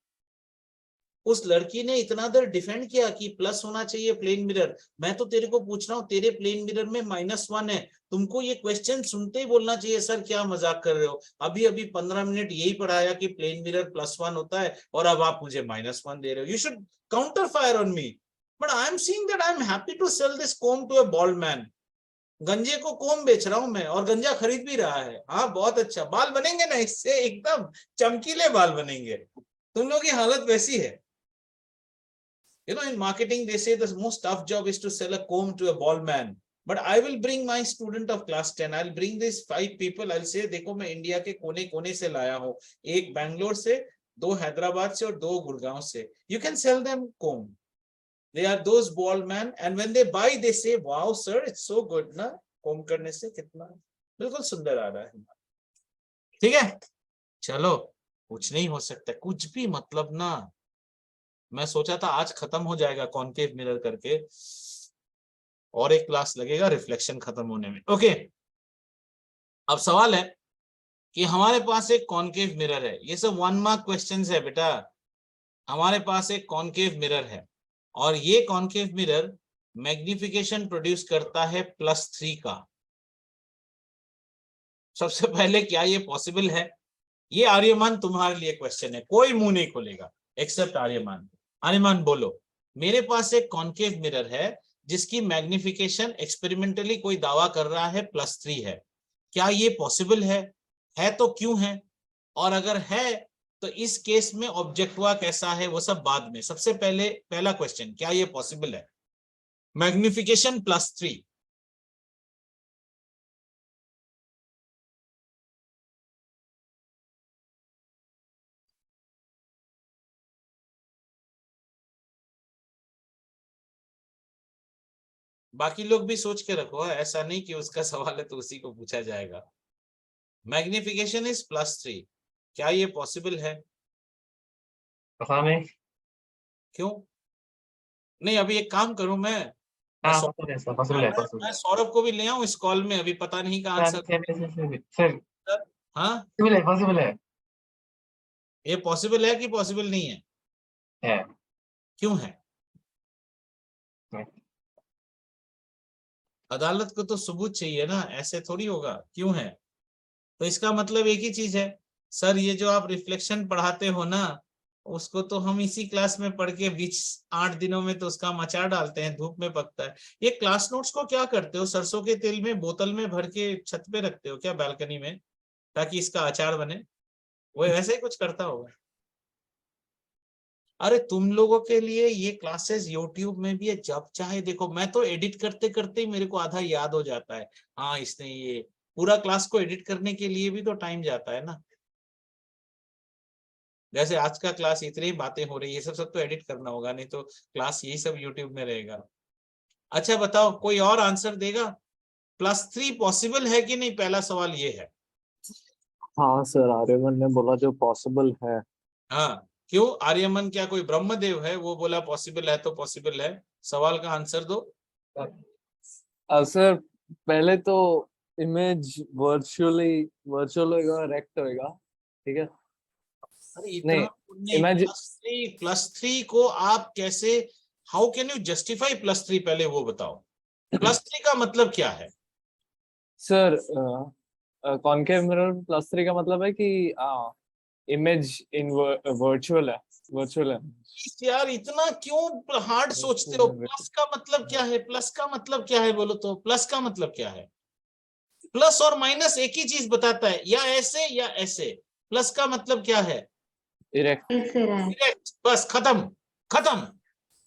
उस लड़की ने इतना देर डिफेंड किया कि प्लस होना चाहिए प्लेन मिरर। मैं तो तेरे को पूछ रहा हूँ, तेरे प्लेन मिरर में -1 है। तुमको ये क्वेश्चन सुनते ही बोलना चाहिए सर क्या मजाक कर रहे हो, अभी अभी 15 मिनट यही पढ़ाया कि प्लेन मिरर +1 होता है और अब आप मुझे -1 दे रहे हो। You should counter fire on me. But I am seeing that I am happy to sell this comb to a bald man. गंजे को कोम बेच रहा हूं मैं और गंजा खरीद भी रहा है। हाँ बहुत अच्छा, बाल बनेंगे ना इससे, एकदम चमकीले बाल बनेंगे। तुम लोग की हालत वैसी है। You know, in marketing, they say the most tough job is to sell a comb to a bald man. But I will bring my student of class 10. I'll bring these 5 people. I'll say, देखो मैं इंडिया के कोने कोने से लाया हूँ, एक बैंगलोर से, 2 हैदराबाद से और 2 गुड़गांव से. You can sell them comb. They are those bald men, and when they buy, they say, "Wow, sir, it's so good, ना? comb करने से कितना बिल्कुल सुंदर आ रहा है." ठीक है, चलो कुछ नहीं हो सकता, कुछ भी मतलब ना। मैं सोचा था आज खत्म हो जाएगा कॉनकेव मिरर करके, और एक क्लास लगेगा रिफ्लेक्शन खत्म होने में। ओके, अब सवाल है कि हमारे पास एक कॉनकेव मिरर है। ये सब 1 मार्क क्वेश्चंस है बेटा। हमारे पास एक कॉनकेव मिरर है और ये कॉनकेव मिरर मैग्निफिकेशन प्रोड्यूस करता है +3 का? सबसे पहले क्या ये पॉसिबल है? ये आर्यमान तुम्हारे लिए क्वेश्चन है, कोई मुंह नहीं खोलेगा एक्सेप्ट आर्यमान। आर्यमान बोलो, मेरे पास एक कॉन्केव मिरर है जिसकी मैग्निफिकेशन एक्सपेरिमेंटली कोई दावा कर रहा है +3 है, क्या ये पॉसिबल है तो क्यों है, और अगर है तो इस केस में ऑब्जेक्टिवा कैसा है, वो सब बाद में। सबसे पहले पहला क्वेश्चन, क्या ये पॉसिबल है मैग्निफिकेशन +3? बाकी लोग भी सोच के रखो, ऐसा नहीं कि उसका सवाल है तो उसी को पूछा जाएगा। मैग्निफिकेशन इज +3, क्या ये पॉसिबल है? पता नहीं। क्यों नहीं? अभी एक काम करूं मैं हाँ पॉसिबल है सर, पॉसिबल है, मैं पॉसिबल सौरभ को भी ले आऊं इस कॉल में, अभी पता नहीं का आंसर। सर, हाँ, पॉसिबल है, पॉसिबल है। ये पॉसिबल है कि पॉसिबल नहीं है? है। क्यों है? है। अदालत को तो सबूत चाहिए ना, ऐसे थोड़ी होगा। क्यों है? तो इसका मतलब एक ही चीज है, सर ये जो आप रिफ्लेक्शन पढ़ाते हो ना, उसको तो हम इसी क्लास में पढ़ के 8 दिनों में तो उसका हम अचार डालते हैं, धूप में पकता है। ये क्लास नोट्स को क्या करते हो, सरसों के तेल में बोतल में भर के छत पे रखते हो क्या, बालकनी में, ताकि इसका अचार बने? वो वैसे ही कुछ करता होगा। अरे तुम लोगों के लिए ये क्लासेस यूट्यूब में भी है, जब चाहे देखो। मैं तो एडिट करते करते ही मेरे को आधा याद हो जाता है, हाँ इसने ये पूरा क्लास को एडिट करने के लिए भी तो टाइम जाता है ना। जैसे आज का क्लास इतनी बातें हो रही है, सब तो एडिट करना होगा, नहीं तो क्लास यही सब यूट्यूब में रहेगा। अच्छा बताओ, कोई और आंसर देगा? +3 पॉसिबल है कि नहीं, पहला सवाल ये है। हाँ सर, आर्यमन ने बोला जो पॉसिबल है। हाँ, क्यों? आर्यमन क्या कोई ब्रह्मदेव है? वो बोला पॉसिबल है तो पॉसिबल है। सवाल का आंसर दो। सर पहले तो इमेज वर्चुअल होएगा, रेक्ट होएगा, ठीक है? अरे इतना नहीं, नहीं, इमेजिन +3 को आप कैसे, हाउ कैन यू जस्टिफाई +3? पहले वो बताओ, +3 का मतलब क्या है? सर, कॉनकेव मिरर +3 का मतलब है कि इमेज इन वर्चुअल है। यार इतना क्यों हार्ड सोचते हो? प्लस का मतलब क्या है? प्लस का मतलब क्या है बोलो तो, प्लस का मतलब क्या है? प्लस और माइनस एक ही चीज बताता है, या ऐसे या ऐसे। प्लस का मतलब क्या है? इरेक्ट। ऐसे रहा है। इरेक्ट, बस खत्म, खत्म।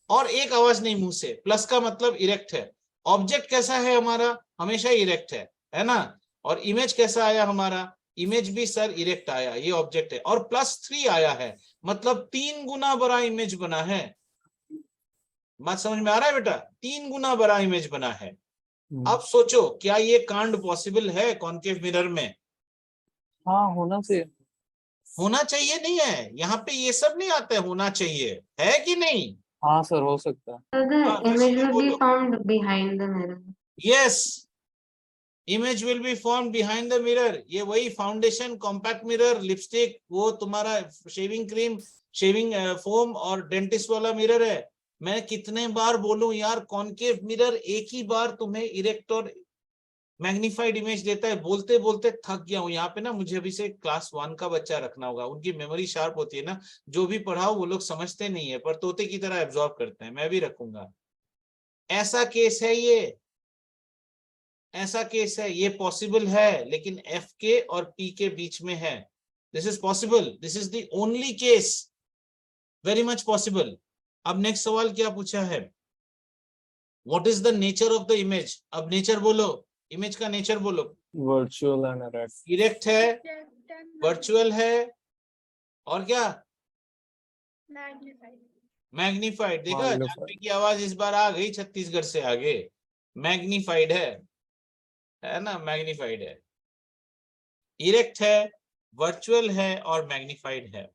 और एक आवाज नहीं मुंह से, प्लस का मतलब इरेक्ट है। ऑब्जेक्ट कैसा है हमारा? हमेशा इरेक्ट है ना? और इमेज कैसा आया हमारा? इमेज भी सर इरेक्ट आया, ये ऑब्जेक्ट है। और +3 आया है, मतलब 3 गुना बड़ा इमेज बना है। बात समझ में आ रहा है बेटा? 3 गुना बड़ा इमेज बना है। अब सोचो, क्या ये कांड पॉसिबल है कॉन्केव मिरर में? हाँ, होना चाहिए। होना चाहिए नहीं है, यहाँ पे ये सब नहीं आता है होना चाहिए, है कि नहीं? हाँ सर, हो सकता है। So the हाँ, image इसलिए will be बोलो found behind the mirror. Yes, image will be form behind the mirror. ये वही फाउंडेशन, कॉम्पैक्ट मिरर, लिपस्टिक, वो तुम्हारा शेविंग क्रीम, शेविंग फोम और डेंटिस्ट वाला मिरर है। मैं कितने बार बोलूं यार, कॉन्केव मिरर एक ही बार तुम्हें इरेक्ट और मैग्निफाइड इमेज देता है। बोलते बोलते थक गया हूं यहाँ पे ना। मुझे अभी से क्लास 1 का बच्चा रखना होगा, उनकी मेमोरी शार्प होती है ना, जो भी पढ़ाओ वो लोग समझते नहीं है, पर तोते की तरह एब्जॉर्ब करते हैं। मैं भी रखूंगा। ऐसा केस है ये, ऐसा केस है, ये पॉसिबल है, लेकिन एफ के और पी के बीच में है। This is possible, this is the only case, very much possible. अब नेक्स्ट सवाल क्या पूछा है? What is the nature of the image? अब नेचर बोलो, इमेज का नेचर बोलो। Virtual and erect. इरेक्ट है, वर्चुअल है, और क्या? मैग्निफाइड। देखा, जानवी की आवाज इस बार आ गई छत्तीसगढ़ से आगे। मैग्निफाइड है ना? मैग्निफाइड है, इरेक्ट है, वर्चुअल है और मैग्निफाइड है।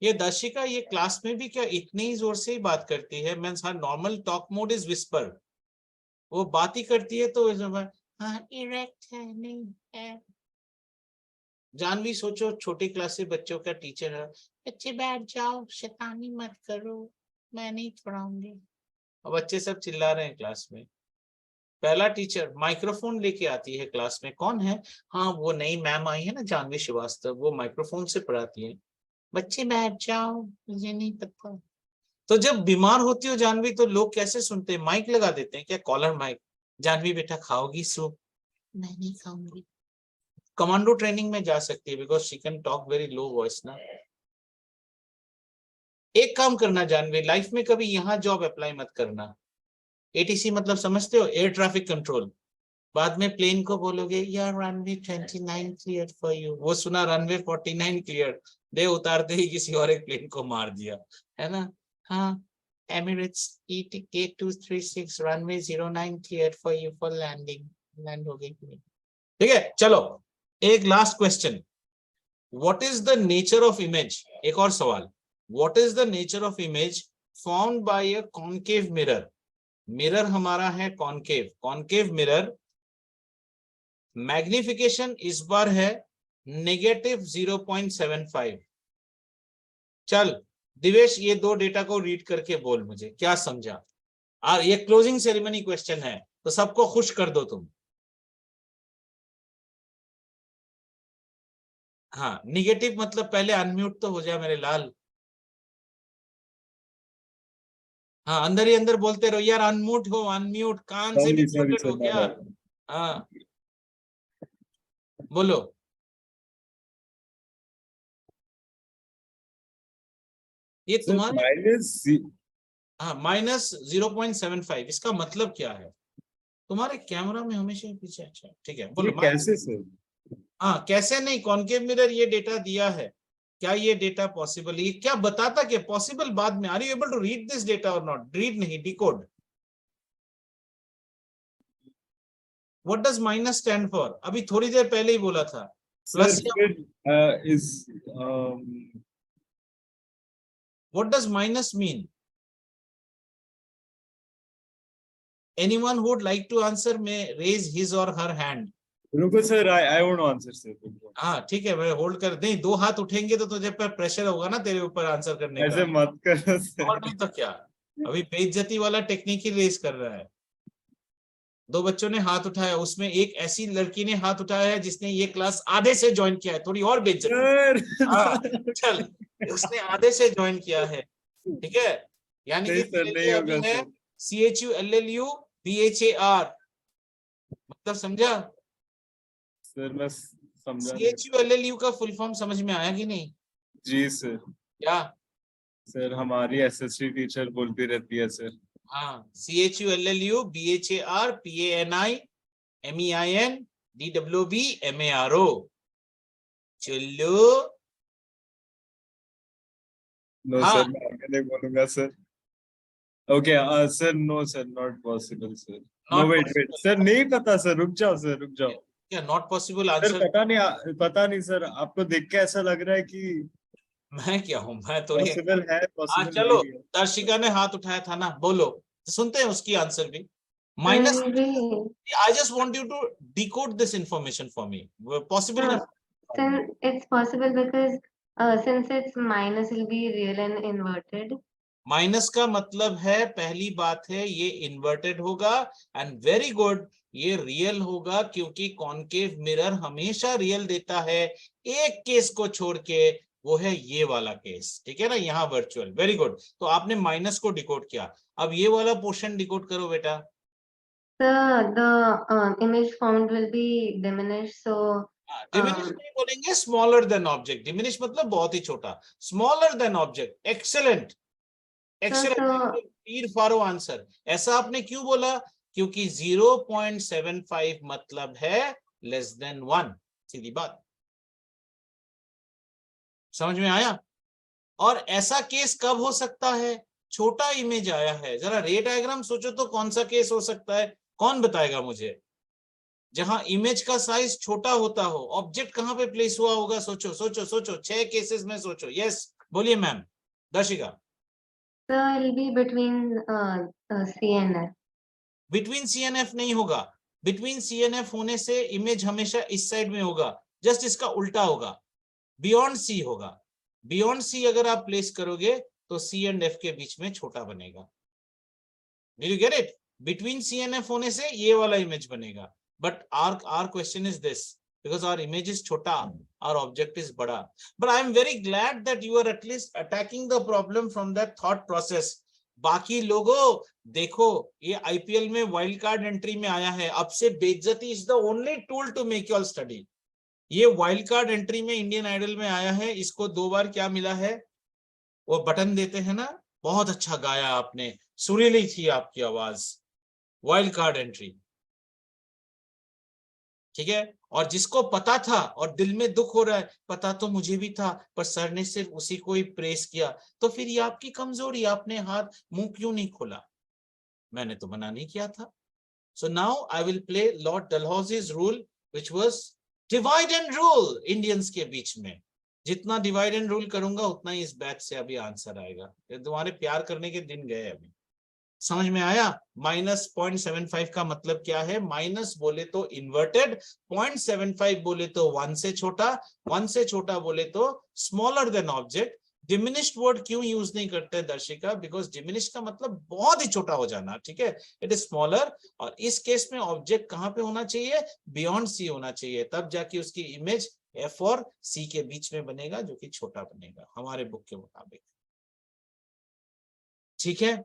ये दर्शिका ये क्लास में भी क्या इतनी ही जोर से ही बात करती है? Means her normal talk mode is whisper, वो बात ही करती है तो हाँ इरेक्ट है, नहीं है। जानवी सोचो, छोटी क्लास से बच्चों का टीचर है, बच्चे बैठ जाओ, शैतानी मत करो, मैं नहीं पढ़ाऊंगी। अब बच्चे सब चिल्ला रहे हैं क्लास में। पहला टीचर माइक्रोफोन लेके आती है क्लास में, कौन है? हाँ वो नई मैम आई है ना, जानवी श्रीवास्तव, वो माइक्रोफोन से पढ़ाती है। बच्चे बैठ जाओ, मुझे नहीं पता। तो जब बीमार होती हो जानवी तो लोग कैसे सुनते हैं? माइक लगा देते हैं क्या, कॉलर माइक। जानवी बेटा खाओगी सूप? मैं नहीं खाऊंगी। कमांडो ट्रेनिंग में जा सकती है because she can talk very low voice ना। एक काम करना जानवी, लाइफ में कभी यहाँ जॉब अप्लाई मत करना। एटीसी मतलब समझते हो, एयर ट्रैफिक कंट्रोल। बाद में प्लेन को बोलोगे यार रनवे 29 क्लियर फॉर यू, वो सुना रनवे 49 क्लियर, दे उतारते ही किसी और एक प्लेन को मार दिया, है ना। हाँ, Emirates ETK 236 runway 09 clear for you for landing, land हो गई। ठीक है, चलो एक last question. What is the nature of image? एक और सवाल, what is the nature of image found by a concave mirror? Mirror हमारा है कॉन्केव, कॉन्केव मिरर। मैग्निफिकेशन इस बार है -0.75। चल दिवेश, ये दो डेटा को रीड करके बोल मुझे क्या समझा। और ये क्लोजिंग सेरेमनी क्वेश्चन है तो सबको खुश कर दो तुम। हाँ, निगेटिव मतलब पहले अनम्यूट तो हो जाए मेरे लाल। हाँ, अंदर ही अंदर बोलते रहो यार, अनम्यूट हो, अनम्यूट, कान से भी म्यूटेड हो क्या? हाँ बोलो। ये तुम्हारे माइनस हाँ -0.75, इसका मतलब क्या है? तुम्हारे कैमरा में हमेशा ही पीछे। अच्छा ठीक है, बोलो। कैसे सर? हाँ कैसे नहीं, कॉन्केव मिरर ये डेटा दिया है, क्या ये डेटा पॉसिबल? ये क्या बताता कि पॉसिबल बाद में। Are you able to read this data और नॉट? रीड नहीं, decode. What does minus stand for? अभी थोड़ी देर पहले ही बोला था। Plus is what does minus mean? Anyone who would like to answer may raise his or her hand. रुको sir, I won't answer sir. हाँ ठीक है, मैं होल्ड कर नहीं, दो हाथ उठेंगे तो तुझे पर प्रेशर होगा ना तेरे ऊपर आंसर करने का। ऐसे मत करो सर। और नहीं तो क्या, अभी बेइज्जती वाला टेक्निक ही रेस कर रहा है। दो बच्चों ने हाथ उठाया, उसमें एक ऐसी लड़की ने हाथ उठाया है जिसने ये क्लास आधे से ज्वाइन किया है, थोड़ी और बेइज्जती। सर हाँ चल, उसने आधे से ज्वाइन किया है, ठीक है। यानी कि नहीं सर, तेरे नहीं लिए होगा अभी है सर। CHULLUBHAR, मतलब समझा? सर मैं समझा नहीं। CHULLU का फुल फॉर्म समझ में आया कि नहीं? जी सर। क्या? सर हमारी SST टीचर बोलती रहती है सर। हाँ, CHULLUBHAR PANIMEINDWBMARO। चुल्लू। नो हाँ सर, मैं आगे नहीं बोलूंगा sir. Okay sir, no sir, not possible sir. No not wait wait possible. Sir, नहीं पता सर, रुक जाओ सर, रुक जाओ। क्या नॉट पॉसिबल सर आंसर? पता नहीं सर, आपको देख के ऐसा लग रहा है कि मैं क्या हूँ, मैं थोड़ी। पॉसिबल है, हाँ पॉसिबल चलो, नहीं है। दर्शिका ने हाथ उठाया था ना, बोलो, सुनते हैं उसकी आंसर भी। Minus, I just want you to decode this information for me. Possible का Since it's possible because since it's minus will be real and inverted. Minus का मतलब है, पहली बात है ये इन्वर्टेड होगा, एंड वेरी गुड, ये रियल होगा क्योंकि कॉन्केव मिरर हमेशा रियल देता है, एक केस को छोड़ के, वो है ये वाला केस, ठीक है ना, यहाँ वर्चुअल। वेरी गुड, तो आपने माइनस को डिकोड किया, अब ये वाला पोर्शन डिकोड करो बेटा। The image formed will be diminished. So diminish नहीं बोलेंगे, स्मॉलर देन ऑब्जेक्ट। डिमिनिश मतलब बहुत ही छोटा, smaller than object. Excellent, excellent, तीर फारो आंसर। ऐसा आपने क्यों बोला? क्योंकि 0.75 मतलब है लेस देन 1, सीधी बात। समझ में आया? और ऐसा केस कब हो सकता है? छोटा इमेज आया है, जरा रे डायग्राम सोचो तो कौन सा केस हो सकता है, कौन बताएगा मुझे? जहां इमेज का साइज छोटा होता हो, ऑब्जेक्ट कहां पे प्लेस हुआ होगा? सोचो सोचो सोचो, 6 केसेस में सोचो। यस बोलिए ma'am. Darshika? it'll be between C and F. Between C and F नहीं होगा। बिटवीन सी एंड एफ होने से इमेज हमेशा इस साइड में होगा, जस्ट इसका उल्टा होगा, बियॉन्ड सी होगा। बियॉन्ड सी अगर आप प्लेस करोगे तो सी एंड एफ के बीच में छोटा बनेगा। Did you get it? Between C and F होने से ये वाला इमेज बनेगा. But our question is this, because our image is छोटा, our object is बड़ा. But I am very glad that you are at least attacking the problem from that thought process. बाकी लोगों देखो, ये IPL में वाइल्ड कार्ड एंट्री में आया है. अब से बेइज्जती is the only tool to make you all study. ये वाइल्ड कार्ड एंट्री में इंडियन आइडल में आया है. इसको 2 बार क्या मिला है? वो बटन देते हैं ना, बहुत अच्छा गाया आपने, सुरीली थी आपकी आवाज. वाइल्ड कार्ड एंट्री, ठीक है. और जिसको पता था और दिल में दुख हो रहा है, पता तो मुझे भी था, पर सर ने सिर्फ उसी को ही प्रेस किया, तो फिर ये आपकी कमजोरी, आपने हाथ मुंह क्यों नहीं खोला? मैंने तो मना नहीं किया था. So now I will play Lord Dalhousie's rule, which was divide and rule. Indians के बीच में जितना डिवाइड एंड रूल करूंगा उतना ही इस बैच से अभी आंसर आएगा. तुम्हारे प्यार करने के दिन गए. अभी समझ में आया? -0.75 का मतलब क्या है? माइनस बोले तो इन्वर्टेड, 0.75 बोले तो 1 से छोटा, 1 से छोटा बोले तो smaller than object. Diminished word क्यों यूज नहीं करते दर्शिका? बिकॉज डिमिनिश्ड का मतलब बहुत ही छोटा हो जाना, ठीक है. It is smaller. और इस केस में ऑब्जेक्ट कहां पे होना चाहिए? बियॉन्ड सी होना चाहिए, तब जाके उसकी इमेज F और C के बीच में बनेगा, जो कि छोटा बनेगा हमारे बुक के मुताबिक. ठीक है.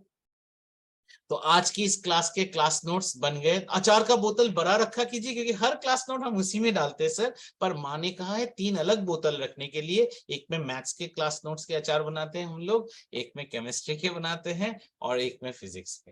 तो आज की इस क्लास के क्लास नोट्स बन गए. अचार का बोतल बड़ा रखा कीजिए, क्योंकि हर क्लास नोट हम उसी में डालते हैं सर. पर माँ ने कहा है 3 अलग बोतल रखने के लिए. एक में मैथ्स के क्लास नोट्स के अचार बनाते हैं हम लोग, एक में केमिस्ट्री के बनाते हैं, और एक में फिजिक्स के.